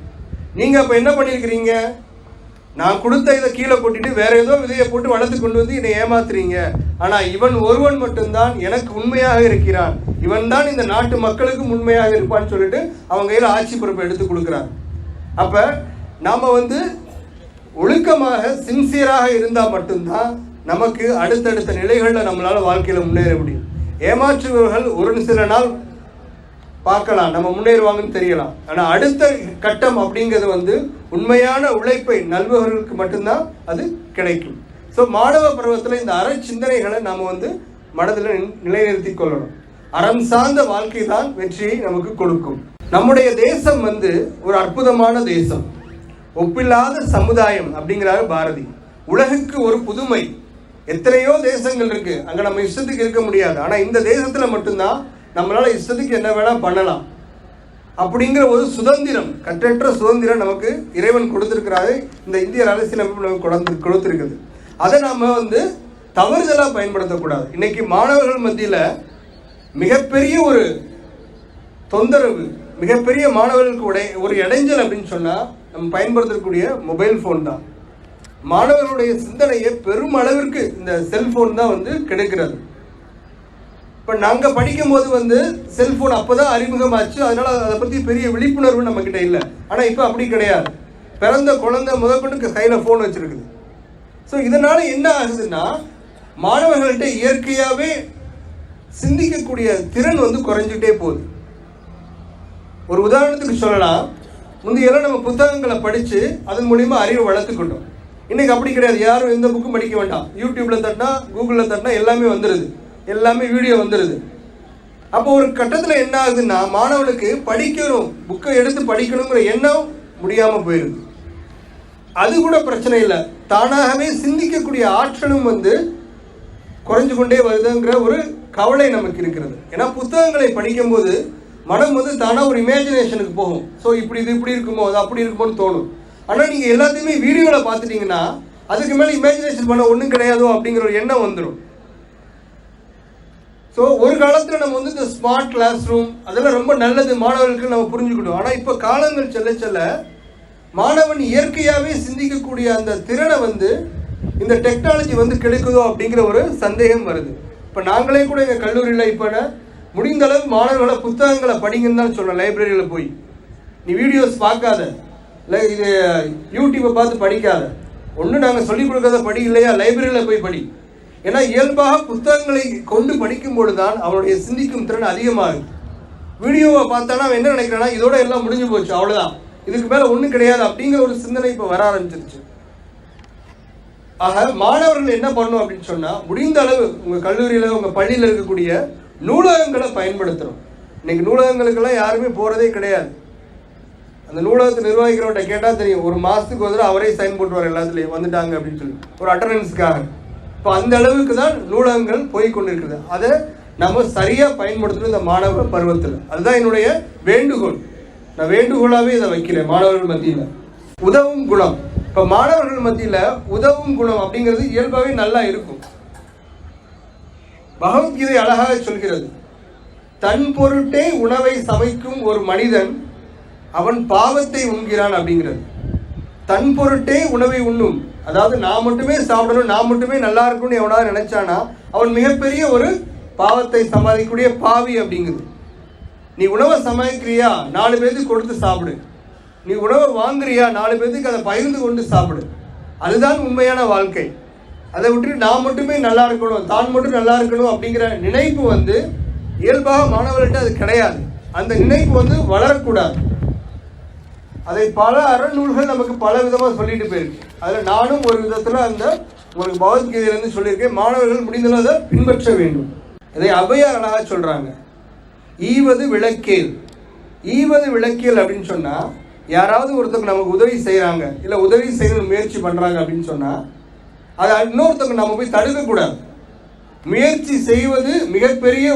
நீங்கள் அப்போ என்ன பண்ணியிருக்கிறீங்க, நான் கொடுத்த இதை கீழே போட்டுட்டு வேற ஏதோ விதையை போட்டு வளர்த்து கொண்டு வந்து என்னை ஏமாத்துறீங்க. ஆனால் இவன் ஒருவன் மட்டும்தான் எனக்கு உண்மையாக இருக்கிறான், இவன் தான் இந்த நாட்டு மக்களுக்கும் உண்மையாக இருப்பான்னு சொல்லிட்டு அவங்க கையில் ஆட்சி பொறுப்பை எடுத்து கொடுக்குறான். அப்போ நாம் ஒழுக்கமாக சின்சியராக இருந்தால் மட்டும்தான் நமக்கு அடுத்தடுத்த நிலைகளில் நம்மளால் வாழ்க்கையில் முன்னேற முடியும். ஏமாற்றுபவர்கள் ஒரு சில நாள் பார்க்கலாம், நம்ம முன்னேறுவாங்கன்னு தெரியலாம். ஆனால் அடுத்த கட்டம் அப்படிங்கிறது உண்மையான உழைப்பை நல்பவர்களுக்கு மட்டும்தான் அது கிடைக்கும். ஸோ மாணவ பருவத்தில் இந்த அற சிந்தனைகளை நாம் மனதில் நிலைநிறுத்தி கொள்ளணும். அறம் சார்ந்த வாழ்க்கை தான் வெற்றியை நமக்கு கொடுக்கும். நம்முடைய தேசம் ஒரு அற்புதமான தேசம், ஒப்பில்லாத சமுதாயம் அப்படிங்கிறாரு பாரதி. உலகுக்கு ஒரு புதுமை. எத்தனையோ தேசங்கள் இருக்கு, அங்க நம்ம இஷ்டத்துக்கு இருக்க முடியாது. ஆனா இந்த தேசத்துல மட்டும்தான் நம்மளால இஷ்டத்துக்கு என்ன வேணா பண்ணலாம் அப்படிங்கிற ஒரு சுதந்திரம், கட்டற்ற சுதந்திரம் நமக்கு இறைவன் கொடுத்திருக்கிறாரு. இந்த இந்திய அரசியலமைப்பு நமக்கு கொடுத்திருக்குது. அதை நாம தவறுதலா பயன்படுத்தக்கூடாது. இன்னைக்கு மாணவர்கள் மத்தியில மிகப்பெரிய ஒரு தொந்தரவு, மிகப்பெரிய மாணவர்களுக்கு ஒரு இடைஞ்சல் அப்படின்னு சொன்னா நம்ம பயன்படுத்தக்கூடிய மொபைல் போன் தான். மாணவர்களுடைய சிந்தனையை பெரும் அளவிற்கு இந்த செல்போன் தான் கெடுக்கிறது. இப்போ நாங்கள் படிக்கும் போது செல்போன் அப்போதான் அறிமுகமாச்சு, அதனால அதை பற்றி பெரிய விழிப்புணர்வு நம்ம கிட்ட இல்லை. ஆனால் இப்போ அப்படி கிடையாது, பிறந்த குழந்தை முதற்கொண்டு கையில் ஃபோன் வச்சிருக்குது. ஸோ இதனால என்ன ஆகுதுன்னா, மாணவர்கள்ட்ட இயற்கையாகவே சிந்திக்கக்கூடிய திறன் குறைஞ்சிட்டே போகுது. ஒரு உதாரணத்துக்கு சொல்லலாம், முந்தையெல்லாம் நம்ம புத்தகங்களை படித்து அதன் மூலியமா அறிவை வளர்த்துக்கிட்டோம். இன்னைக்கு அப்படி கிடையாது. யாரும் எந்த புக்கும் படிக்க வேண்டாம், யூடியூப்ல தட்டினா கூகுளில் தட்டினா எல்லாமே வந்துடுது, எல்லாமே வீடியோ வந்துடுது. அப்போ ஒரு கட்டத்தில் என்ன ஆகுதுன்னா, மாணவனுக்கு படிக்கணும், புக்கை எடுத்து படிக்கணுங்கிற எண்ணம் முடியாமல் போயிடுது. அது கூட பிரச்சனை இல்லை, தானாகவே சிந்திக்கக்கூடிய ஆற்றலும் குறைஞ்சு கொண்டே வருதுங்கிற ஒரு கவலை நமக்கு இருக்கிறது. ஏன்னா புத்தகங்களை படிக்கும்போது மனம் தானாக ஒரு இமேஜினேஷனுக்கு போகும். ஸோ இது இப்படி இருக்குமோ, அது அப்படி இருக்குமோன்னு தோணும். ஆனால் நீங்கள் எல்லாத்தையுமே வீடியோவில் பார்த்துட்டீங்கன்னா அதுக்கு மேலே இமேஜினேஷன் பண்ண ஒன்றும் கிடையாதோ அப்படிங்கிற ஒரு எண்ணம் வந்துடும். ஸோ ஒரு காலத்தில் நம்ம இந்த ஸ்மார்ட் கிளாஸ் ரூம் அதெல்லாம் ரொம்ப நல்லது, மாணவர்களுக்கு நம்ம புரிஞ்சுக்கிட்டோம். ஆனால் இப்போ காலங்கள் செல்ல செல்ல மாணவன் இயற்கையாகவே சிந்திக்கக்கூடிய அந்த திறனை இந்த டெக்னாலஜி கிடைக்குதோ அப்படிங்கிற ஒரு சந்தேகம் வருது. இப்போ நாங்களே கூட எங்கள் கல்லூரியில் இப்போ முடிந்த அளவு மாணவர்களை புத்தகங்களை படிங்கன்னு தான் சொல்கிறோம். லைப்ரரியில் போய் நீ வீடியோஸ் பார்க்காத, இல்லை இது யூடியூப்பை பார்த்து படிக்காத, ஒன்று நாங்கள் சொல்லிக் கொடுக்காத படி, இல்லையா லைப்ரரியில் போய் படி. ஏன்னா இயல்பாக புத்தகங்களை கொண்டு படிக்கும்போது தான் அவனுடைய சிந்திக்கும் திறன் அதிகமாகுது. வீடியோவை பார்த்தானா அவன் என்ன நினைக்கிறான்னா, இதோட எல்லாம் முடிஞ்சு போச்சு, அவ்வளோதான், இதுக்கு மேலே ஒன்றும் கிடையாது அப்படிங்கிற ஒரு சிந்தனை இப்போ வர ஆரம்பிச்சிருச்சு. ஆக மாணவர்கள் என்ன பண்ணணும் அப்படின்னு சொன்னால், முடிந்த அளவு உங்கள் கல்லூரியில் உங்கள் பள்ளியில் இருக்கக்கூடிய நூலகங்களை பயன்படுத்துகிறோம். இன்னைக்கு நூலகங்களுக்கெல்லாம் யாருமே போகிறதே கிடையாது. அந்த நூலகத்தை நிர்வகிக்கிறவன்ட்ட கேட்டால் தெரியும், ஒரு மாதத்துக்கு ஒரு அவரே சைன் போட்டுவார் எல்லாத்துலேயும் வந்துட்டாங்க அப்படின்னு சொல்லி, ஒரு அட்டண்டன்ஸுக்காக. இப்போ அந்த அளவுக்கு தான் நூலகங்கள் போய் கொண்டிருக்குது. அதை நம்ம சரியாக பயன்படுத்தணும் இந்த மாணவ பருவத்தில். அதுதான் என்னுடைய வேண்டுகோள். நான் வேண்டுகோளாகவே இதை வைக்கிறேன் மாணவர்கள் மத்தியில். உதவும் குணம். இப்போ மாணவர்கள் மத்தியில் உதவும் குணம் அப்படிங்கிறது இயல்பாகவே நல்லா இருக்கும். பகவத்கீதை அழகாக சொல்கிறது, தன் பொருட்டே உணவை சமைக்கும் ஒரு மனிதன் அவன் பாவத்தை உண்கிறான் அப்படிங்கிறது. தன் பொருட்டே உணவை உண்ணும், அதாவது நான் மட்டுமே சாப்பிடணும், நான் மட்டுமே நல்லா இருக்கும்னு எவனாவது நினைச்சானா அவன் மிகப்பெரிய ஒரு பாவத்தை சம்பாதிக்கக்கூடிய பாவி அப்படிங்குது. நீ உணவை சமைக்கிறியா 4 பேருக்கு கொடுத்து சாப்பிடு, நீ உணவை வாங்குறியா 4 பேருக்கு அதை பகிர்ந்து கொண்டு சாப்பிடு. அதுதான் உண்மையான வாழ்க்கை. அதை விட்டு நான் மட்டுமே நல்லா இருக்கணும், தான் மட்டும் நல்லா இருக்கணும் அப்படிங்கிற நினைப்பு வந்து இயல்பாக மாணவர்கள்ட்ட அது கிடையாது. அந்த நினைப்பு வளரக்கூடாது. அதை பல அறநூல்கள் நமக்கு பல விதமாக சொல்லிட்டு போயிருக்கு. அதில் நானும் ஒரு விதத்தில் அந்த உங்களுக்கு பகவத்கீதையிலேருந்து சொல்லியிருக்கேன், மாணவர்கள் முடிந்தளவு அதை பின்பற்ற வேண்டும். இதை அபையார் அழகாக சொல்கிறாங்க, ஈவது விளக்கேல். ஈவது விளக்கேல் அப்படின்னு சொன்னால், யாராவது ஒருத்தருக்கு நமக்கு உதவி செய்கிறாங்க, இல்லை உதவி செய்யணும்னு முயற்சி பண்ணுறாங்க அப்படின்னு சொன்னால், அதை இன்னொருத்தருக்கு நம்ம போய் தடுக்கக்கூடாது. முயற்சி செய்வது மிகப்பெரிய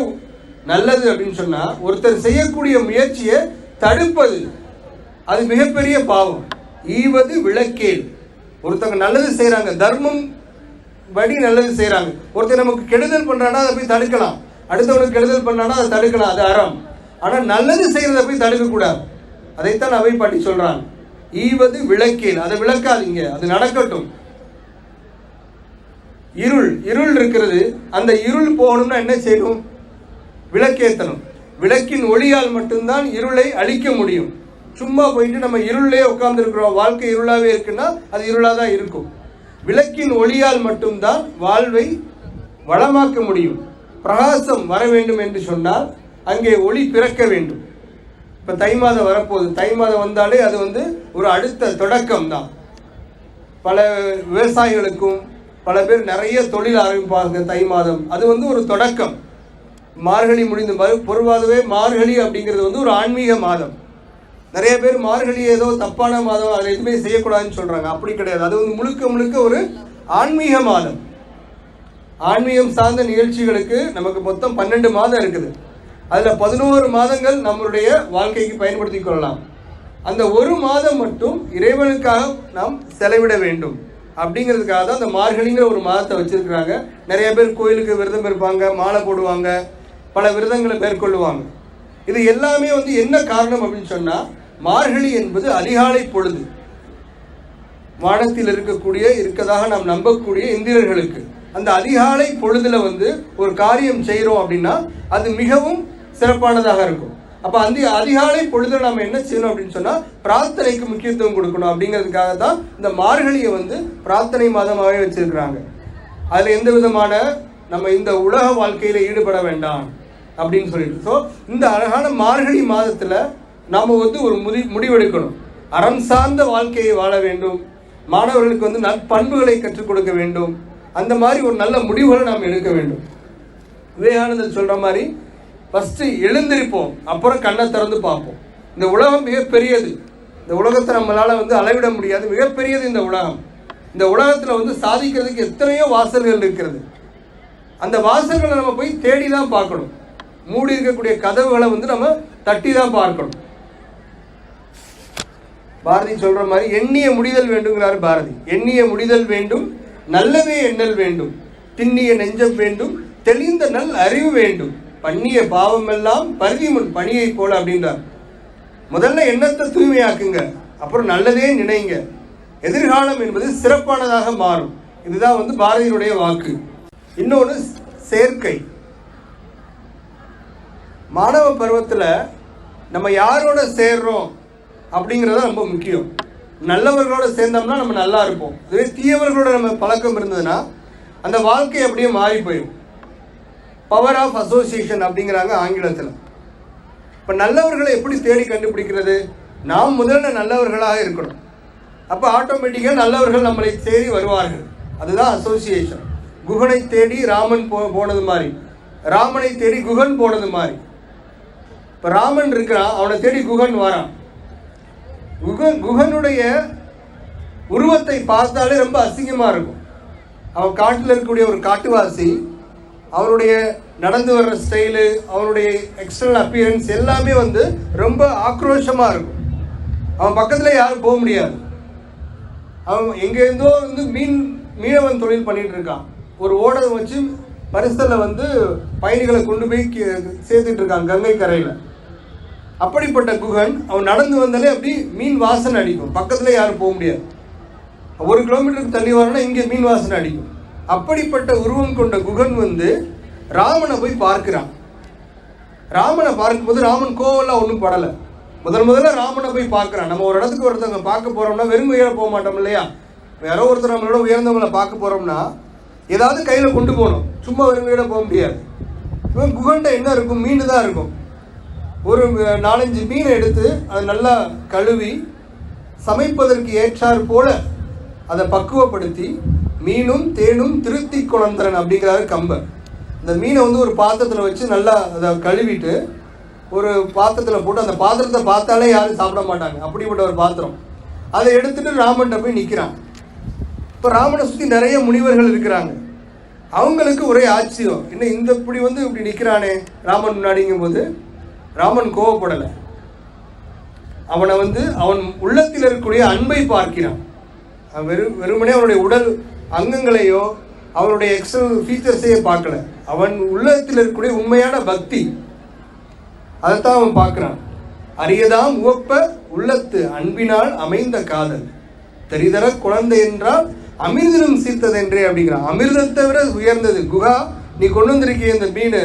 நல்லது அப்படின்னு சொன்னால், ஒருத்தர் செய்யக்கூடிய முயற்சியை தடுப்பது அது மிகப்பெரிய பாவம். ஈவது விளக்கேல். ஒருத்தவங்க நல்லது செய்கிறாங்க, தர்மம் படி நல்லது செய்கிறாங்க, ஒருத்தர் நமக்கு கெடுதல் பண்ணுறானா அதை போய் தடுக்கலாம், அடுத்தவனுக்கு கெடுதல் பண்ணானா அதை தடுக்கலாம், அது அறம். ஆனால் நல்லது செய்கிறத போய் தடுக்கக்கூடாது. அதைத்தான் அவை பாட்டி சொல்கிறாங்க, ஈவது விளக்கேல். அதை விளக்காதீங்க, அது நடக்கட்டும். இருள் இருள் இருக்கிறது, அந்த இருள் போகணும்னா என்ன செய்யணும்? விளக்கேற்றணும். விளக்கின் ஒளியால் மட்டும்தான் இருளை அழிக்க முடியும். சும்மா போயிட்டு நம்ம இருளே உட்கார்ந்து இருக்கிறோம், வாழ்க்கை இருளாகவே இருக்குன்னா அது இருளாக தான் இருக்கும். விளக்கின் ஒளியால் மட்டும்தான் வாழ்வை வளமாக்க முடியும். பிரகாசம் வர வேண்டும் என்று சொன்னால் அங்கே ஒளி பிறக்க வேண்டும். இப்போ தை மாதம் வரப்போகுது, தை மாதம் வந்தாலே அது ஒரு அடுத்த தொடக்கம் தான். பல விவசாயிகளுக்கும் பல பேர் நிறைய தொழில் ஆரம்பிப்பாங்க தை மாதம். அது ஒரு தொடக்கம். மார்கழி முடிந்த பொதுவாகவே மார்கழி அப்படிங்கிறது ஒரு ஆன்மீக மாதம். நிறைய பேர் மார்கழி ஏதோ தப்பான மாதம், அதில் எதுவுமே செய்யக்கூடாதுன்னு சொல்கிறாங்க. அப்படி கிடையாது. அது முழுக்க முழுக்க ஒரு ஆன்மீக மாதம். ஆன்மீகம் சார்ந்த நிகழ்ச்சிகளுக்கு நமக்கு மொத்தம் 12 மாதம் இருக்குது. அதில் 11 மாதங்கள் நம்மளுடைய வாழ்க்கைக்கு பயன்படுத்தி கொள்ளலாம். அந்த ஒரு மாதம் மட்டும் இறைவனுக்காக நாம் செலவிட வேண்டும். அப்படிங்கிறதுக்காக தான் அந்த மார்கழிங்கிற ஒரு மாதத்தை வச்சுருக்கிறாங்க. நிறைய பேர் கோயிலுக்கு விரதம் இருப்பாங்க, மாலை போடுவாங்க, பல விரதங்களை மேற்கொள்ளுவாங்க. இது எல்லாமே என்ன காரணம் அப்படின்னு சொன்னால், மார்கழி என்பது அதிகாலை பொழுது. வானத்தில் இருக்கதாக நாம் நம்பக்கூடிய இந்திரர்களுக்கு அந்த அதிகாலை பொழுதுல ஒரு காரியம் செய்கிறோம் அப்படின்னா அது மிகவும் சிறப்பானதாக இருக்கும். அப்போ அந்த அதிகாலை பொழுதுல நம்ம என்ன செய்யணும் அப்படின்னு சொன்னால், பிரார்த்தனைக்கு முக்கியத்துவம் கொடுக்கணும். அப்படிங்கிறதுக்காக தான் இந்த மார்கழியை பிரார்த்தனை மாதமாகவே வச்சிருக்கிறாங்க. அதில் எந்த விதமான நம்ம இந்த உலக வாழ்க்கையில் ஈடுபட வேண்டாம் அப்படின்னு சொல்லிட்டு. ஸோ இந்த அழகான மார்கழி மாதத்தில் நாம் ஒரு முடிவெடுக்கணும். அறம் சார்ந்த வாழ்க்கையை வாழ வேண்டும், மாணவர்களுக்கு நற்பண்புகளை கற்றுக் கொடுக்க வேண்டும். அந்த மாதிரி ஒரு நல்ல முடிவுகளை நாம் எடுக்க வேண்டும். விவேகானந்தர் சொல்கிற மாதிரி ஃபஸ்ட்டு எழுந்திருப்போம், அப்புறம் கண்ணை திறந்து பார்ப்போம். இந்த உலகம் மிகப்பெரியது. இந்த உலகத்தை நம்மளால் அளவிட முடியாது, மிகப்பெரியது இந்த உலகம். இந்த உலகத்தில் சாதிக்கிறதுக்கு எத்தனையோ வாசல்கள் இருக்கிறது. அந்த வாசல்களை நம்ம போய் தேடி தான் பார்க்கணும். மூடி இருக்கக்கூடிய கதவுகளை நம்ம தட்டி தான் பார்க்கணும். பாரதி சொல்ற மாதிரி எண்ணிய முடிதல் வேண்டுங்கிறாரு பாரதி. எண்ணிய முடிதல் வேண்டும், நல்லவே எண்ணல் வேண்டும், திண்ணிய நெஞ்சம் வேண்டும், தெளிந்த நல் அறிவு வேண்டும், பண்ணிய பாவம் எல்லாம் பருதி முன் பணியை போல அப்படின்றார். முதல்ல எண்ணத்தை தூய்மையாக்குங்க, அப்புறம் நல்லதே நினைங்க, எதிர்காலம் என்பது சிறப்பானதாக மாறும். இதுதான் பாரதியினுடைய வாக்கு. இன்னொன்று சேர்க்கை. மாணவ பருவத்தில் நம்ம யாரோட சேர்றோம் அப்படிங்கிறது ரொம்ப முக்கியம். நல்லவர்களோட சேர்ந்தோம்னா நம்ம நல்லா இருப்போம். இதுவே தீயவர்களோட நம்ம பழக்கம் இருந்ததுன்னா அந்த வாழ்க்கை அப்படியே மாறி போயிடும். பவர் ஆஃப் அசோசியேஷன் அப்படிங்கிறாங்க ஆங்கிலத்தில். இப்போ நல்லவர்களை எப்படி தேடி கண்டுபிடிக்கிறது? நாம் முதல்ல நல்லவர்களாக இருக்கணும். அப்போ ஆட்டோமேட்டிக்காக நல்லவர்கள் நம்மளை தேடி வருவார்கள். அதுதான் அசோசியேஷன். குகனை தேடி ராமன் போனது மாதிரி, ராமனை தேடி குகன் போனது மாதிரி. இப்போ ராமன் இருக்கிறான், அவனை தேடி குகன் வரான். குகனுடைய உருவத்தை பார்த்தாலே ரொம்ப அசிங்கமாக இருக்கும். அவன் காட்டில் இருக்கக்கூடிய ஒரு காட்டுவாசி, அவனுடைய நடந்து வர்ற ஸ்டைலு, அவனுடைய எக்ஸ்டர்னல் அப்பியரன்ஸ் எல்லாமே ரொம்ப ஆக்ரோஷமாக இருக்கும். அவன் பக்கத்தில் யாரும் போக முடியாது. அவன் எங்கேருந்தோ மீனவன் தொழில் பண்ணிட்டு இருக்கான். ஒரு ஓடை வச்சு பரிசலில் பயணிகளை கொண்டு போய் சேர்த்துட்டு இருக்கான் கங்கை கரையில். அப்படிப்பட்ட குகன் அவன் நடந்து வந்தாலே அப்படி மீன் வாசனை அடிக்கும். பக்கத்தில் யாரும் போக முடியாது. 1 கிலோமீட்டருக்கு தள்ளி வரணும்னா இங்கே மீன் வாசனை அடிக்கும். அப்படிப்பட்ட உருவம் கொண்ட குகன் ராமனை போய் பார்க்கிறான். ராமனை பார்க்கும்போது ராமன் கோவம்லாம் ஒன்றும் படலை. முதல்ல ராமனை போய் பார்க்குறான். நம்ம ஒரு இடத்துக்கு ஒருத்தவங்க பார்க்க போகிறோம்னா வெறும் உயர போக மாட்டோம் இல்லையா? யாரோ ஒருத்தர் நம்மளோட உயர்ந்தவங்களை பார்க்க போகிறோம்னா ஏதாவது கையில் கொண்டு போகணும், சும்மா வெறும் உயர போக முடியாது. இவன் குகன்ட்ட என்ன இருக்கும்? மீன் தான் இருக்கும். ஒரு 4-5 மீனை எடுத்து அதை நல்லா கழுவி சமைப்பதற்கு ஏற்றாறு போல அதை பக்குவப்படுத்தி மீனும் தேனும் திருத்தி குழந்தரன் அப்படிங்கிறாரு கம்பர். இந்த மீனை வந்து ஒரு பாத்திரத்தில் வச்சு நல்லா அதை கழுவிட்டு ஒரு பாத்திரத்தில் போட்டு, அந்த பாத்திரத்தை பார்த்தாலே யாரும் சாப்பிட மாட்டாங்க, அப்படிப்பட்ட ஒரு பாத்திரம். அதை எடுத்துட்டு ராமன்கிட்ட போய் நிற்கிறான். இப்போ ராமனை சுற்றி நிறைய முனிவர்கள் இருக்கிறாங்க. அவங்களுக்கு ஒரே ஆச்சரியம், என்ன இந்த இப்படி நிற்கிறானே ராமன் முன்னாடிங்கும் போது ராமன் கோவப்படலை. அவனை அவன் உள்ளத்தில் இருக்கக்கூடிய அன்பை பார்க்கிறான். வெறுமனே அவனுடைய உடல் அங்கங்களையோ அவனுடைய எக்ஸ்டர்னல் ஃபீச்சர்ஸையே பார்க்கல. அவன் உள்ளத்தில் இருக்கக்கூடிய உண்மையான பக்தி, அதைத்தான் அவன் பார்க்குறான். அரியதாம் உவப்ப உள்ளத்து அன்பினால் அமைந்த காதல் தெரிதர குழந்தை என்றால் அமிர்தம் சீர்த்ததென்றே அப்படிங்கிறான். அமிர்தத்தை விட உயர்ந்தது குகா, நீ கொண்டு வந்திருக்கிய இந்த மீன்,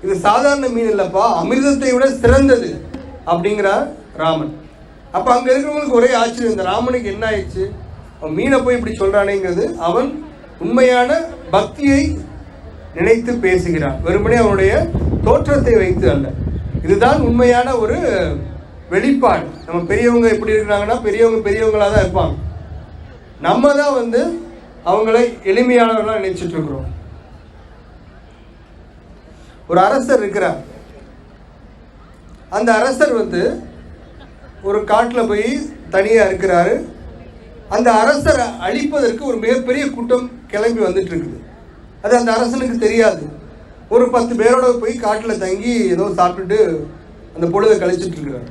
இது சாதாரண மீன் இல்லைப்பா, அமிர்தத்தை விட சிறந்தது அப்படிங்கிறார் ராமன். அப்போ அங்கே இருக்கிறவங்களுக்கு ஒரே ஆச்சரியம், இந்த ராமனுக்கு என்ன ஆயிடுச்சு, அவன் மீனை போய் இப்படி சொல்கிறானேங்கிறது. அவன் உண்மையான பக்தியை நினைத்து பேசுகிறான், வெறுமனே அவனுடைய தோற்றத்தை வைத்து அல்ல. இதுதான் உண்மையான ஒரு வெளிப்பாடு. நம்ம பெரியவங்க எப்படி இருக்கிறாங்கன்னா பெரியவங்களாக தான் இருப்பாங்க. நம்ம தான் அவங்களை எளிமையானவர்களாக நினைச்சிட்டு இருக்கிறோம். ஒரு அரசர் இருக்கிறார். அந்த அரசர் ஒரு காட்டில் போய் தனியாக இருக்கிறாரு. அந்த அரசரை அழிப்பதற்கு ஒரு மிகப்பெரிய கூட்டம் கிளம்பி வந்துட்டு இருக்குது. அது அந்த அரசனுக்கு தெரியாது. ஒரு 10 பேரோட போய் காட்டில் தங்கி ஏதோ சாப்பிட்டுட்டு அந்த பொழுதை கழிச்சிட்டு இருக்கிறார்.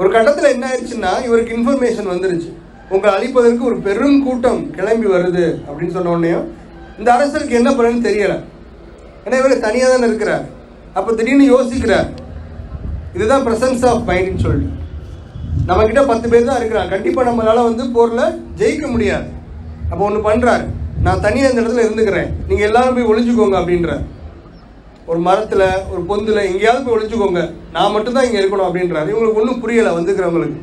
ஒரு கட்டத்தில் என்ன ஆயிடுச்சுன்னா, இவருக்கு இன்ஃபர்மேஷன் வந்துருச்சு, உங்களை அழிப்பதற்கு ஒரு பெரும் கூட்டம் கிளம்பி வருது அப்படின்னு சொன்ன உடனே இந்த அரசருக்கு என்ன பண்ணுன்னு தெரியலை. ஏன்னா இவர் தனியாக தானே இருக்கிறார். அப்போ திடீர்னு யோசிக்கிறார், இதுதான் ப்ரெசன்ஸ் ஆஃப் மைண்ட்னு சொல்லிட்டு. நம்மக்கிட்ட 10 பேர் தான் இருக்கிறாங்க, கண்டிப்பாக நம்மளால் போரில் ஜெயிக்க முடியாது. அப்போ ஒன்று பண்ணுறாரு, நான் தனியாக இந்த இடத்துல இருந்துக்கிறேன், நீங்கள் எல்லாரும் போய் ஒளிஞ்சுக்கோங்க அப்படின்ற. ஒரு மரத்தில் ஒரு பொந்தில் எங்கேயாவது போய் ஒளிஞ்சுக்கோங்க, நான் மட்டும்தான் இங்கே இருக்கணும் அப்படின்றாரு. இவங்களுக்கு ஒன்றும் புரியலை வந்துக்கிறவங்களுக்கு.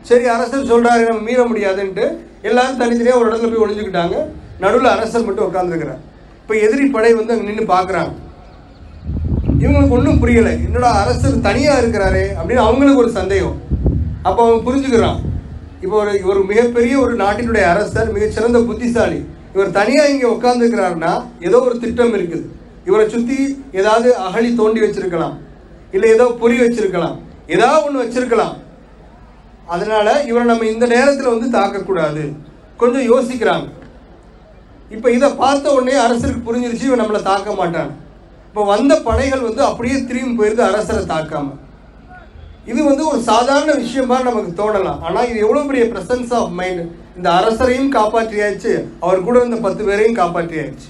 சரி, அரசர் சொல்கிறாரு நம்ம மீற முடியாதுன்ட்டு எல்லாரும் தனித்தனியாக ஒரு இடத்துல போய் ஒளிஞ்சுக்கிட்டாங்க. நடுவில் அரசர் மட்டும் உட்காந்துருக்கிறார். இப்போ எதிரி படை அங்கே நின்று பார்க்குறாங்க. இவங்களுக்கு ஒன்றும் புரியலை, என்னோட அரசர் தனியாக இருக்கிறாரே அப்படின்னு அவங்களுக்கு ஒரு சந்தேகம். அப்போ அவன் புரிஞ்சுக்கிறான், இப்போ ஒரு மிகப்பெரிய ஒரு நாட்டினுடைய அரசர், மிகச்சிறந்த புத்திசாலி, இவர் தனியாக இங்கே உட்காந்துருக்கிறாருன்னா ஏதோ ஒரு திட்டம் இருக்குது. இவரை சுற்றி ஏதாவது அகழி தோண்டி வச்சிருக்கலாம், இல்லை ஏதோ பொறி வச்சிருக்கலாம், ஏதாவது ஒன்று வச்சிருக்கலாம். அதனால இவரை நம்ம இந்த நேரத்தில் தாக்கக்கூடாது, கொஞ்சம் யோசிக்கிறாங்க. இப்போ இதை பார்த்த உடனே அரசருக்கு புரிஞ்சிருச்சு, இவன் நம்மளை தாக்க மாட்டான். இப்போ வந்த படைகள் அப்படியே திரும்பி போயிருது அரசரை தாக்காம. இது ஒரு சாதாரண விஷயமா நமக்கு தோணலாம். ஆனால் இது எவ்வளோ பெரிய ப்ரெசன்ஸ் ஆஃப் மைண்ட். இந்த அரசரையும் காப்பாற்றியாச்சு, அவர் கூட இருந்த 10 பேரையும் காப்பாற்றியாச்சு.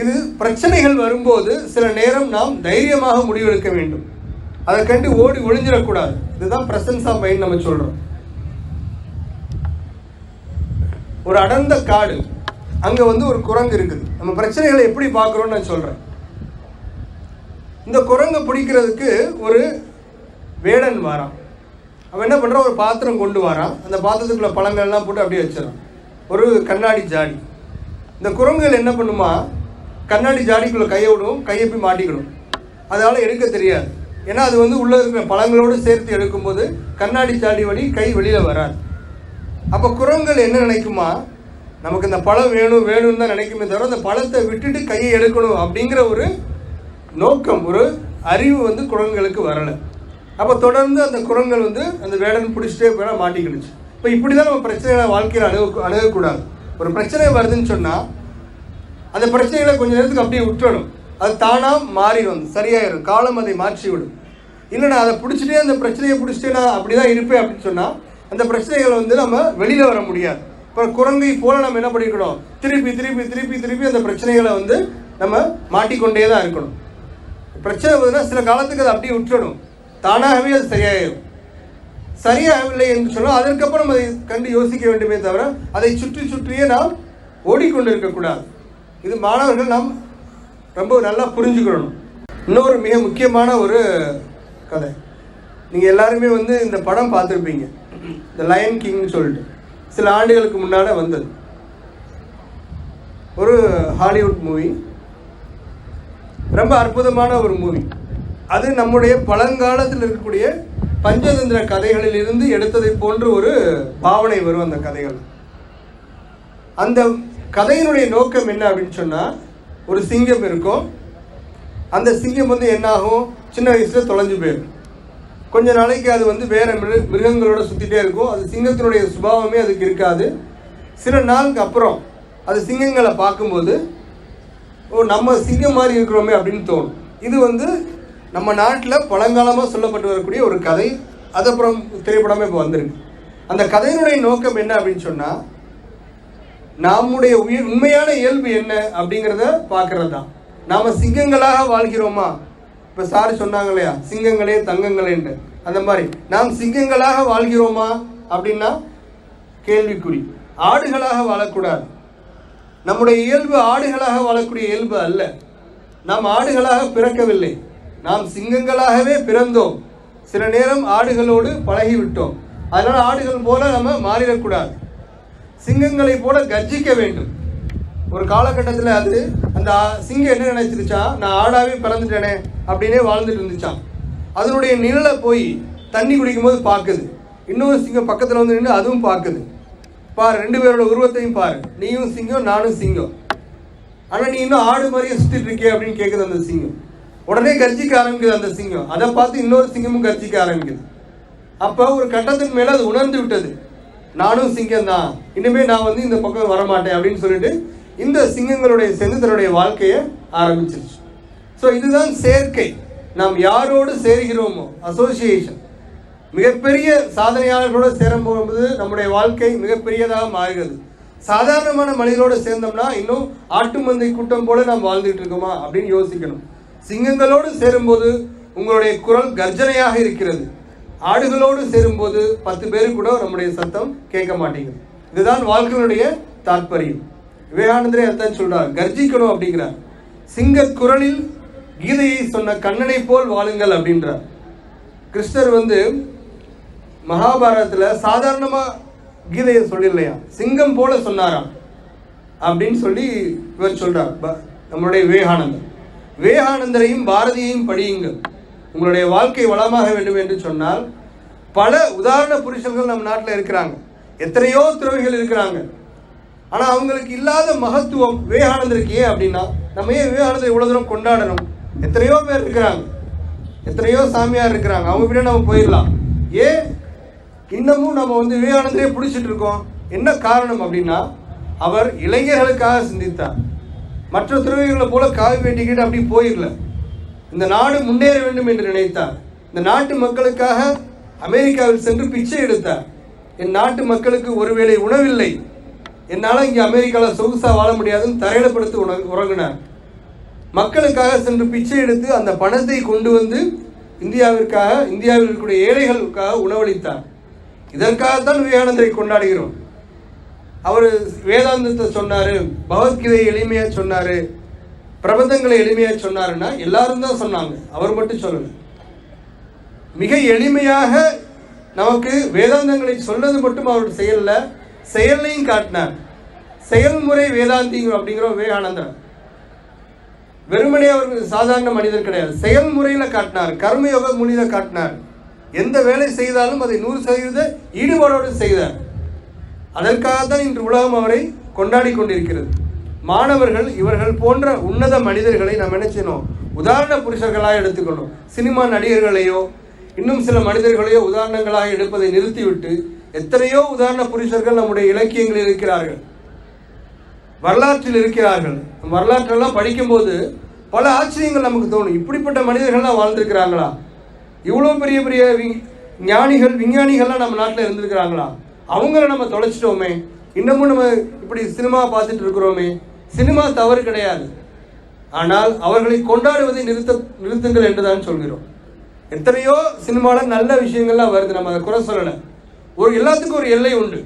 இது பிரச்சனைகள் வரும்போது சில நேரம் நாம் தைரியமாக முடிவெடுக்க வேண்டும், அதை கண்டு ஓடி ஒளிஞ்சிடக்கூடாது. இதுதான் ப்ரெசன்ஸ் ஆஃப் மைண்ட் நம்ம சொல்கிறோம். ஒரு அடர்ந்த காடு, அங்கே ஒரு குரங்கு இருக்குது. நம்ம பிரச்சனைகளை எப்படி பார்க்குறோன்னு நான் சொல்கிறேன். இந்த குரங்கை பிடிக்கிறதுக்கு ஒரு வேடன் வாரான். அவன் என்ன பண்ணுறான், ஒரு பாத்திரம் கொண்டு வரான். அந்த பாத்திரத்துக்குள்ள பழங்கள்லாம் போட்டு அப்படியே வச்சிடறான். ஒரு கண்ணாடி ஜாடி. இந்த குரங்குகள் என்ன பண்ணுமா, கண்ணாடி ஜாடிக்குள்ளே கையை விடும், கையை போய் மாட்டிக்கணும். அதனால் எடுக்க தெரியாது. ஏன்னா அது உள்ளே இருக்கிற பழங்களோடு சேர்த்து எடுக்கும்போது கண்ணாடி ஜாடி வழி கை வெளியில் வராது. அப்போ குரங்குகள் என்ன நினைக்குமா, நமக்கு இந்த பழம் வேணும்னு தான் நினைக்குமே தவிர அந்த பழத்தை விட்டுட்டு கையை எடுக்கணும் அப்படிங்கிற ஒரு நோக்கம், ஒரு அறிவு குரங்குகளுக்கு வரலை. அப்போ தொடர்ந்து அந்த குரங்குகள் அந்த வேடன் பிடிச்சிட்டே போய் மாட்டிக்கிடுச்சு. இப்போ இப்படி தான் நம்ம பிரச்சனைகளை வாழ்க்கையில் அணுகக்கூடாது. ஒரு பிரச்சனை வருதுன்னு சொன்னால் அந்த பிரச்சனைகளை கொஞ்சம் நேரத்துக்கு அப்படியே விட்டுறணும். அது தானாக மாறிடும், சரியாயிடும், காலம் அதை மாற்றி விடும். இல்லை நான் அதை பிடிச்சிட்டே அந்த பிரச்சனையை பிடிச்சிட்டே நான் அப்படி தான் இருப்பேன் அப்படின்னு சொன்னால் அந்த பிரச்சனைகளை நம்ம வெளியில் வர முடியாது. இப்போ குரங்கை போல நம்ம என்ன பண்ணிக்கணும், திருப்பி திருப்பி திருப்பி திருப்பி அந்த பிரச்சனைகளை நம்ம மாட்டிக்கொண்டே தான் இருக்கணும். பிரச்சனை வருதுன்னா சில காலத்துக்கு அதை அப்படியே விட்டுறணும், தானாகவே அது சரியாயிடும். சரியாகவில்லை என்று சொன்னால் அதற்கப்புறம் அதை கண்டு யோசிக்க வேண்டுமே தவிர அதை சுற்றியே நாம் ஓடிக்கொண்டு இருக்கக்கூடாது. இது மாணவர்கள் நாம் ரொம்ப நல்லா புரிஞ்சுக்கணும். இன்னொரு மிக முக்கியமான ஒரு கதை, நீங்கள் எல்லாருமே வந்து இந்த படம் பார்த்துருப்பீங்க, த லயன் கிங்னு சொல்லிட்டு சில ஆண்டுகளுக்கு முன்னால் வந்தது ஒரு ஹாலிவுட் மூவி. ரொம்ப அற்புதமான ஒரு மூவி. அது நம்முடைய பழங்காலத்தில் இருக்கக்கூடிய பஞ்சதந்திர கதைகளில் இருந்து எடுத்ததை போன்று ஒரு பாவனை வரும் அந்த கதைகள். அந்த கதையினுடைய நோக்கம் என்ன அப்படின்னு சொன்னால், ஒரு சிங்கம் இருக்கும். அந்த சிங்கம் வந்து என்னாகும், சின்ன வயசில் தொலைஞ்சு போயிடும். கொஞ்ச நாளைக்கு அது வந்து வேறு மிருகங்களோட சுற்றிட்டே இருக்கும். அது சிங்கத்தினுடைய சுபாவமே அதுக்கு இருக்காது. சில நாளுக்கு அப்புறம் அது சிங்கங்களை பார்க்கும்போது, ஓ நம்ம சிங்கம் மாதிரி இருக்கிறோமே அப்படின்னு தோணும். இது வந்து நம்ம நாட்டில் பழங்காலமாக சொல்லப்பட்டு வரக்கூடிய ஒரு கதை. அது அப்புறம் திரைப்படமே இப்போ வந்திருக்கு. அந்த கதையினுடைய நோக்கம் என்ன அப்படின்னு சொன்னால், நம்முடைய உண்மையான இயல்பு என்ன அப்படிங்கிறத பார்க்கறது தான். நாம் சிங்கங்களாக வாழ்கிறோமா? இப்போ சார் சொன்னாங்க இல்லையா, சிங்கங்களே தங்கங்களேன்ட்டு, அந்த மாதிரி நாம் சிங்கங்களாக வாழ்கிறோமா அப்படின்னா கேள்விக்குறி. ஆடுகளாக வாழக்கூடாது. நம்முடைய இயல்பு ஆடுகளாக வாழக்கூடிய இயல்பு அல்ல. நாம் ஆடுகளாக பிறக்கவில்லை, நாம் சிங்கங்களாகவே பிறந்தோம். சில நேரம் ஆடுகளோடு பழகிவிட்டோம். அதனால் ஆடுகள் போல நம்ம மாறிடக்கூடாது. சிங்கங்களை போல கர்ஜிக்க வேண்டும். ஒரு காலகட்டத்தில் அது அந்த சிங்கம் என்ன நினைச்சிருச்சா, நான் ஆடாவே பிறந்துட்டேனே அப்படின்னே வாழ்ந்துட்டு இருந்துச்சான். அதனுடைய நிழலை போய் தண்ணி குடிக்கும்போது பார்க்குது. இன்னொரு சிங்கம் பக்கத்தில் வந்து நின்று அதுவும் பார்க்குது. பாரு, ரெண்டு பேரோட உருவத்தையும் பாரு, நீயும் சிங்கம் நானும் சிங்கம், ஆனால் நீ இன்னும் ஆடு மாதிரியே சுற்றிட்டு இருக்கே அப்படின்னு கேட்குது அந்த சிங்கம். உடனே கர்ஜிக்க ஆரம்பிக்குது அந்த சிங்கம். அதை பார்த்து இன்னொரு சிங்கமும் கர்ஜிக்க ஆரம்பிக்குது. அப்போ ஒரு கட்டத்துக்கு மேலே அது உணர்ந்து விட்டது, நானும் சிங்கம் தான், இனிமேல் நான் வந்து இந்த பக்கம் வரமாட்டேன் அப்படின்னு சொல்லிட்டு இந்த சிங்கங்களுடைய சேர்ந்து தன்னுடைய வாழ்க்கையை ஆரம்பிச்சிருச்சு. ஸோ இதுதான் சேர்க்கை. நாம் யாரோடு சேர்கிறோமோ, அசோசியேஷன். மிகப்பெரிய சாதனையாளர்களோடு சேரும்போது நம்முடைய வாழ்க்கை மிகப்பெரியதாக மாறுகிறது. சாதாரணமான மனிதரோடு சேர்ந்தோம்னா இன்னும் ஆட்டு மந்தை கூட்டம் போல நாம் வாழ்ந்துட்டு இருக்கோமா அப்படின்னு யோசிக்கணும். சிங்கங்களோடு சேரும்போது உங்களுடைய குரல் கர்ஜனையாக இருக்கிறது. ஆடுகளோடு சேரும்போது 10 பேரு கூட நம்முடைய சத்தம் கேட்க மாட்டேங்குது. இதுதான் வாழ்க்கையினுடைய தாற்பயம். விவேகானந்தரே அதான் சொல்றார், கர்ஜிக்கணும் அப்படிங்கிறார். சிங்க குரலில் கீதையை சொன்ன கண்ணனை போல் வாழுங்கள் அப்படின்றார். கிருஷ்ணர் வந்து மகாபாரதத்தில் சாதாரணமாக கீதையை சொல்லலையா, சிங்கம் போல சொன்னாராம் அப்படின்னு சொல்லி இவர் சொல்றார் நம்மளுடைய விவேகானந்தர். விவேகானந்தரையும் பாரதியையும் படியுங்கள். உங்களுடைய வாழ்க்கை வளமாக வேண்டும் என்று சொன்னால் பல உதாரண புருஷர்கள் நம்ம நாட்டில் இருக்கிறாங்க. எத்தனையோ துறவிகள் இருக்கிறாங்க. ஆனால் அவங்களுக்கு இல்லாத மகத்துவம் விவேகானந்தருக்கு. ஏன் அப்படின்னா, நம்ம ஏன் விவேகானந்தரை இவ்வளோ தூரம் கொண்டாடணும்? எத்தனையோ பேர் இருக்கிறாங்க, எத்தனையோ சாமியார் இருக்கிறாங்க, அவங்க கிட்ட நம்ம போயிடலாம். ஏன் இன்னமும் நம்ம வந்து விவேகானந்தரே பிடிச்சிட்டு இருக்கோம்? என்ன காரணம் அப்படின்னா, அவர் இளைஞர்களுக்காக சிந்தித்தார். மற்ற துறவிகளை போல காவி வேண்டிக்கிட்டு அப்படி போயிடல. இந்த நாடு முன்னேற வேண்டும் என்று நினைத்தார். இந்த நாட்டு மக்களுக்காக அமெரிக்காவில் சென்று பிச்சை எடுத்தார். என் நாட்டு மக்களுக்கு ஒருவேளை உணவில்லை, என்னால் இங்கே அமெரிக்காவில் சொகுசாக வாழ முடியாதுன்னு தரையிடப்படுத்தி உறங்கினார். மக்களுக்காக சென்று பிச்சை எடுத்து அந்த பணத்தை கொண்டு வந்து இந்தியாவில் இருக்கக்கூடிய ஏழைகளுக்காக உணவளித்தார். இதற்காகத்தான் விவேகானந்தரை கொண்டாடுகிறோம். அவர் வேதாந்தத்தை சொன்னார், பகவத்கீதையை எளிமையாக சொன்னார், பிரபந்தங்களை எளிமையாக சொன்னாருன்னா எல்லாரும் தான் சொன்னாங்க, அவர் மட்டும் சொல்லலை. மிக எளிமையாக நமக்கு வேதாந்தங்களை சொன்னது மட்டும் அவர் செயலில் செயலையும் காட்டினார். செயல்முறை வேதாந்தி அப்படிங்கிற விவேகானந்தர் வெறுமனே அவர் சாதாரண மனிதர் கிடையாது, செயல்முறையில் காட்டினார். கர்மயோக முனிதை காட்டினார். எந்த வேலை செய்தாலும் அதை 100% ஈடுபாடோடு செய்தார். அதற்காகத்தான் இன்று உலகம் அவரை கொண்டாடி கொண்டிருக்கிறது. மாணவர்கள் இவர்கள் போன்ற உன்னத மனிதர்களை நாம் நினைச்சணும் உதாரண புருஷர்களாக எடுத்துக்கணும். சினிமா நடிகர்களையோ இன்னும் சில மனிதர்களையோ உதாரணங்களாக எடுப்பதை நிறுத்திவிட்டு எத்தனையோ உதாரண புருஷர்கள் நம்முடைய இலக்கியங்களில் இருக்கிறார்கள், வரலாற்றில் இருக்கிறார்கள். வரலாற்றெல்லாம் படிக்கும்போது பல ஆச்சரியங்கள் நமக்கு தோணும். இப்படிப்பட்ட மனிதர்கள்லாம் வாழ்ந்திருக்கிறாங்களா? இவ்வளோ பெரிய பெரிய ஞானிகள் விஞ்ஞானிகள்லாம் நம்ம நாட்டில் இருந்திருக்கிறாங்களா? அவங்கள நம்ம தொலைச்சிட்டோமே. இன்னமும் நம்ம இப்படி சினிமா பார்த்துட்டு இருக்கிறோமே. சினிமா தவறு கிடையாது, ஆனால் அவர்களை கொண்டாடுவதை நிறுத்துங்கள் என்றுதான் சொல்கிறோம். எத்தனையோ சினிமாவில் நல்ல விஷயங்கள்லாம் வருது, நம்ம அதை குறை சொல்லலை. எல்லாத்துக்கும் ஒரு எல்லை உண்டு.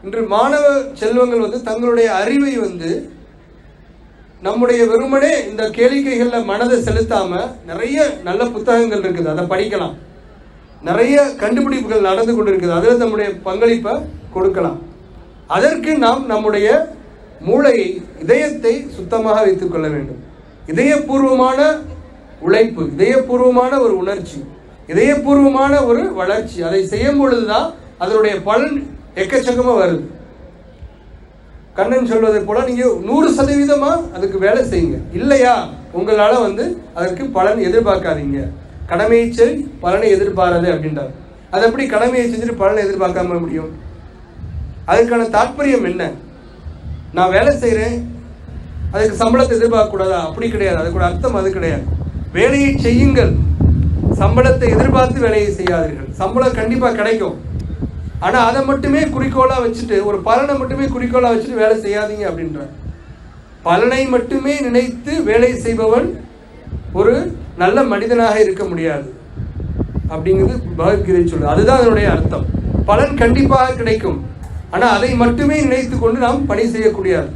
இன்று மாணவ செல்வங்கள் தங்களுடைய அறிவை நம்முடைய வெறுமனே இந்த கேளிக்கைகளில் மனதை செலுத்தாமல் நிறைய நல்ல புத்தகங்கள் இருக்குது, அதை படிக்கலாம். நிறைய கண்டுபிடிப்புகள் நடந்து கொண்டு இருக்குது, அதில் நம்முடைய பங்களிப்பை கொடுக்கலாம். அதற்கு நாம் நம்முடைய மூளையை, இதயத்தை சுத்தமாக வைத்துக் கொள்ள வேண்டும். இதயபூர்வமான உழைப்பு, இதயபூர்வமான ஒரு உணர்ச்சி, இதயபூர்வமான ஒரு வளர்ச்சி, அதை செய்யும் பொழுதுதான் அதனுடைய பலன் எக்கச்சக்கமாக வருது. கண்ணன் சொல்வதை போல நீங்கள் 100% அதுக்கு வேலை செய்யுங்க. இல்லையா உங்களால் அதற்கு பலன் எதிர்பார்க்காதீங்க. கடமையை செய், பலனை எதிர்பாராது அப்படின்றார். அது எப்படி கடமையை செஞ்சுட்டு பலனை எதிர்பார்க்காம முடியும்? அதுக்கான தாற்பயம் என்ன? நான் வேலை செய்கிறேன், அதுக்கு சம்பளத்தை எதிர்பார்க்கக்கூடாதா? அப்படி கிடையாது. அதுக்கு அர்த்தம் அது கிடையாது. வேலையை செய்யுங்கள், சம்பளத்தை எதிர்பார்த்து வேலையை செய்யாதீர்கள். சம்பளம் கண்டிப்பாக கிடைக்கும், ஆனால் அதை மட்டுமே குறிக்கோளாக வச்சுட்டு, ஒரு பலனை மட்டுமே குறிக்கோளாக வச்சுட்டு வேலை செய்யாதீங்க அப்படின்றார். பலனை மட்டுமே நினைத்து வேலை செய்பவன் ஒரு நல்ல மனிதனாக இருக்க முடியாது அப்படிங்கிறது பகவத்கீதை சொல்லுது. அதுதான் அதனுடைய அர்த்தம். பலன் கண்டிப்பாக கிடைக்கும், ஆனால் அதை மட்டுமே நினைத்து கொண்டு நாம் பணி செய்யக்கூடாது.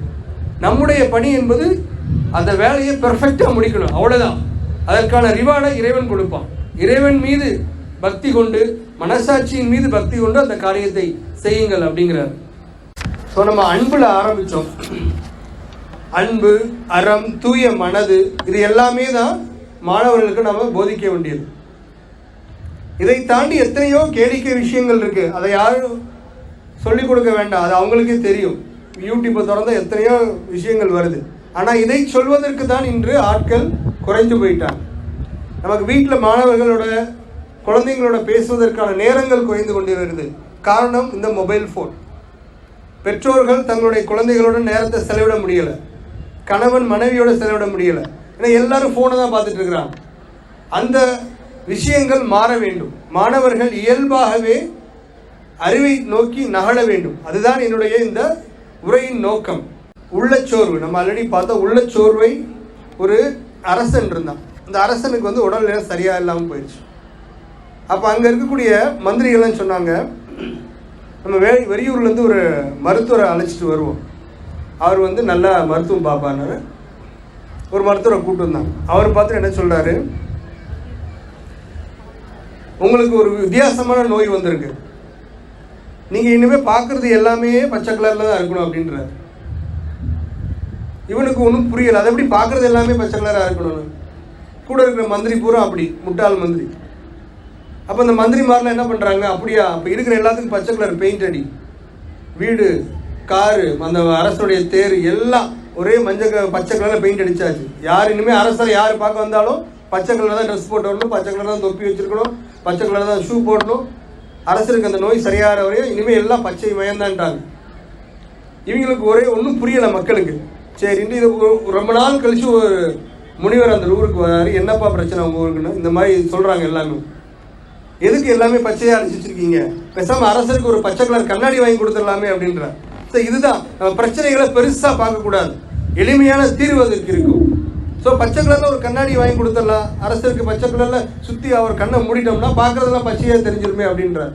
நம்முடைய பணி என்பது அந்த வேலையை பெர்ஃபெக்டாக முடிக்கணும், அவ்வளோதான். அதற்கான ரிவார்டை இறைவன் கொடுப்பான். இறைவன் மீது பக்தி கொண்டு, மனசாட்சியின் மீது பக்தி கொண்டு அந்த காரியத்தை செய்யுங்கள் அப்படிங்கிறார். ஸோ நம்ம அன்பில் ஆரம்பித்தோம். அன்பு, அறம், தூய மனது, இது எல்லாமே தான் மாணவர்களுக்கு நம்ம போதிக்க வேண்டியது. இதை தாண்டி எத்தனையோ கேளிக்கை விஷயங்கள் இருக்கு, அதை யாரும் சொல்லிக் கொடுக்க வேண்டாம், அது அவங்களுக்கே தெரியும். யூடியூப்பை திறந்த எத்தனையோ விஷயங்கள் வருது. ஆனால் இதை சொல்வதற்கு தான் இன்று ஆட்கள் குறைந்து போயிட்டாங்க. நமக்கு வீட்டில் மாணவர்களோட, குழந்தைங்களோட பேசுவதற்கான நேரங்கள் குறைந்து கொண்டு வருது. காரணம் இந்த மொபைல் ஃபோன். பெற்றோர்கள் தங்களுடைய குழந்தைகளோட நேரத்தை செலவிட முடியலை, கணவன் மனைவியோட செலவிட முடியலை. ஏன்னா எல்லாரும் ஃபோனை தான் பார்த்துட்டு இருக்கிறாங்க. அந்த விஷயங்கள் மாற வேண்டும். மாணவர்கள் இயல்பாகவே அறிவை நோக்கி நகழ வேண்டும். அதுதான் என்னுடைய இந்த உரையின் நோக்கம். உள்ளச்சோர்வு, நம்ம ஆல்ரெடி பார்த்தோம். உள்ளச்சோர்வை ஒரு அரசன் இருந்தான். அந்த அரசனுக்கு உடல்நிலை சரியாக இல்லாமல் போயிடுச்சு. அப்போ அங்கே இருக்கக்கூடிய மந்திரிகள்லாம் சொன்னாங்க, நம்ம வெளியூர்லேருந்து ஒரு மருத்துவரை அழைச்சிட்டு வருவோம், அவர் நல்லா மருத்துவம் பார்ப்பாரு. ஒரு மருத்துவரை கூப்பிட்டு வந்தாங்க. அவர் பார்த்துட்டு என்ன சொல்கிறாரு, உங்களுக்கு ஒரு வித்தியாசமான நோய் வந்திருக்கு, நீங்கள் இனிமேல் பார்க்குறது எல்லாமே பச்சை கலரில் தான் இருக்கணும் அப்படின்றார். இவனுக்கு ஒன்றும் புரியலை, அதை எப்படி பார்க்குறது எல்லாமே பச்சை கலராக இருக்கணும்னு. கூட இருக்கிற மந்திரி பூரா அப்படி முட்டாள் மந்திரி. அப்போ இந்த மந்திரிமாரில் என்ன பண்ணுறாங்க, அப்படியா அப்போ இருக்கிற எல்லாத்துக்கும் பச்சை கலர் பெயிண்ட் அடி, வீடு, காரு, அந்த அரசுடைய தேர் எல்லாம் ஒரே பச்சை கலரில் பெயிண்ட் அடித்தாச்சு. யார் இனிமேல் அரசரை யார் பார்க்க வந்தாலும் பச்சை கலர் தான் ட்ரெஸ் போட்டு வரணும், பச்சை கலர் தான் தொப்பி வச்சுருக்கணும், பச்சை கலர் தான் ஷூ போடணும். அரசருக்கு அந்த நோய் சரியாகிற வரையும் இனிமேல் எல்லாம் பச்சை மயம்தான்ட்டாங்க. இவங்களுக்கு ஒன்றும் புரியலை மக்களுக்கு. சரின்ட்டு இது ரொம்ப நாள் கழித்து ஒரு முனிவர் அந்த ஊருக்கு வராரு. என்னப்பா பிரச்சனை உங்கள் ஊருக்குன்னு இந்த மாதிரி சொல்கிறாங்க எல்லாமே. எதுக்கு எல்லாமே பச்சையாக அரைச்சி வச்சுருக்கீங்க, பேசாமல் அரசருக்கு ஒரு பச்சை கலர் கண்ணாடி வாங்கி கொடுத்துடலாமே அப்படின்றார். ஸோ இதுதான் நம்ம பிரச்சனைகளை பெருசாக பார்க்கக்கூடாது, எளிமையான தீர்வு அதற்கு இருக்கும். ஸோ பச்சை கலரில் ஒரு கண்ணாடி வாங்கி கொடுத்துடலாம், அரசருக்கு பச்சை கலரில் சுற்றி அவர் கண்ணை மூடிட்டோம்னா பார்க்குறதெல்லாம் பச்சையாக தெரிஞ்சிருமே அப்படின்றார்.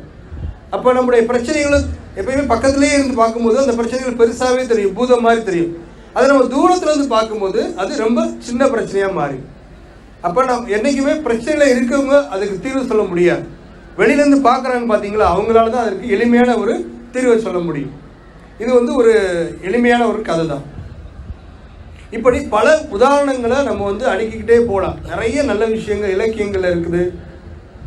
அப்போ நம்முடைய பிரச்சனைகளும் எப்பயுமே பக்கத்துலேயே இருந்து பார்க்கும்போது அந்த பிரச்சனைகள் பெருசாகவே தெரியும், பூதம் மாதிரி தெரியும். அதை நம்ம தூரத்துலேருந்து பார்க்கும்போது அது ரொம்ப சின்ன பிரச்சனையாக மாறி. அப்போ நம்ம என்றைக்குமே பிரச்சனையில் இருக்கவங்க அதுக்கு தீர்வு சொல்ல முடியாது. வெளியிலேருந்து பார்க்குறாங்க பார்த்தீங்களா, அவங்களால தான் அதற்கு எளிமையான ஒரு தீர்வை சொல்ல முடியும். இது ஒரு எளிமையான ஒரு கதை தான். இப்படி பல உதாரணங்களை நம்ம அடுக்கிக்கிட்டே போகலாம். நிறைய நல்ல விஷயங்கள் இலக்கியங்கள் இருக்குது,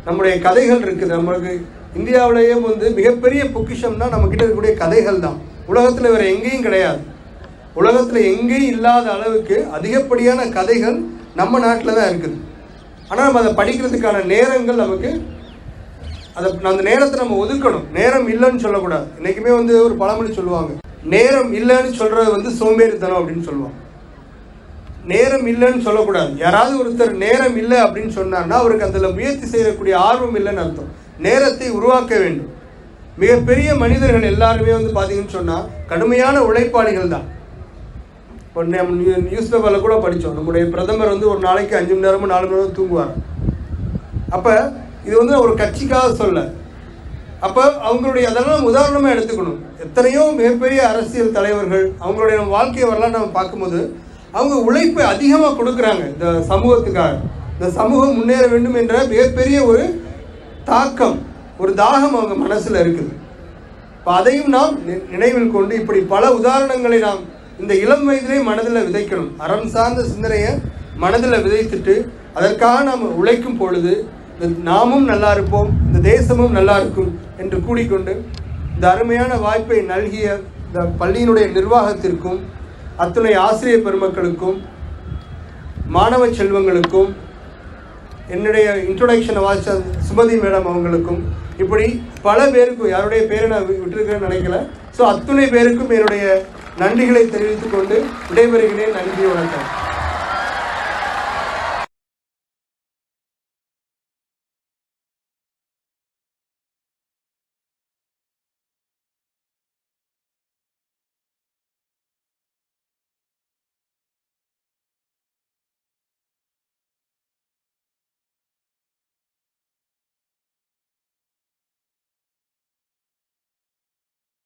நம்முடைய கதைகள் இருக்குது. நம்மளுக்கு இந்தியாவிலேயே மிகப்பெரிய பொக்கிஷம்னா நம்மக்கிட்ட இருக்கக்கூடிய கதைகள் தான். உலகத்தில் வேறு எங்கேயும் கிடையாது. உலகத்தில் எங்கேயும் இல்லாத அளவுக்கு அதிகப்படியான கதைகள் நம்ம நாட்டில் தான் இருக்குது. ஆனால் நம்ம அதை படிக்கிறதுக்கான நேரங்கள் நமக்கு, அந்த நேரத்தை நம்ம ஒதுக்கணும். நேரம் இல்லைன்னு சொல்லக்கூடாது. இன்றைக்குமே ஒரு பழமொழி சொல்லுவாங்க, நேரம் இல்லைன்னு சொல்கிறது சோம்பேறித்தனம் அப்படின்னு சொல்லுவாங்க. நேரம் இல்லைன்னு சொல்லக்கூடாது. யாராவது ஒருத்தர் நேரம் இல்லை அப்படின்னு சொன்னார்னா அவருக்கு அதில் முயற்சி செய்யக்கூடிய ஆர்வம் இல்லைன்னு அர்த்தம். நேரத்தை உருவாக்க வேண்டும். மிகப்பெரிய மனிதர்கள் எல்லாருமே பார்த்தீங்கன்னு சொன்னால் கடுமையான உழைப்பாளிகள் தான். இப்போ நம்ம நியூஸ் பேப்பரில் கூட படித்தோம், நம்முடைய பிரதமர் ஒரு நாளைக்கு 5 மணி நேரமோ 4 மணி நேரம் தூங்குவார். அப்போ இது ஒரு கட்சிக்காக சொல்ல. அப்போ அவங்களுடைய அதெல்லாம் உதாரணமாக எடுத்துக்கணும். எத்தனையோ மிகப்பெரிய அரசியல் தலைவர்கள் அவங்களுடைய வாழ்க்கை வரலாறு நம்ம பார்க்கும்போது அவங்க உழைப்பை அதிகமாக கொடுக்குறாங்க இந்த சமூகத்துக்காக. இந்த சமூகம் முன்னேற வேண்டும் என்ற மிகப்பெரிய ஒரு தாக்கம், ஒரு தாகம் அவங்க மனசில் இருக்குது. இப்போ அதையும் நாம் நினைவில் கொண்டு இப்படி பல உதாரணங்களை நாம் இந்த இளம் வயதிலே மனதில் விதைக்கணும். அறம் சார்ந்த சிந்தனையை மனதில் விதைத்துட்டு அதற்காக நாம் உழைக்கும் பொழுது நாமும் நல்லா இருப்போம், இந்த தேசமும் நல்லா இருக்கும் என்று கூடிக்கொண்டு இந்த அருமையான வாய்ப்பை நல்கிய இந்த பள்ளியினுடைய நிர்வாகத்திற்கும் அத்துணை ஆசிரியர் பெருமக்களுக்கும் மாணவ செல்வங்களுக்கும் என்னுடைய இன்ட்ரோடக்ஷனை வாசித்த சுமதி மேடம் அவங்களுக்கும் இப்படி பல பேருக்கும், யாருடைய பேரை நான் விட்டுருக்கிறேன்னு நினைக்கல, ஸோ அத்துணை பேருக்கும் என்னுடைய நன்றிகளை தெரிவித்துக் கொண்டு விடைபெறுகிறேன். நன்றி, வணக்கம்.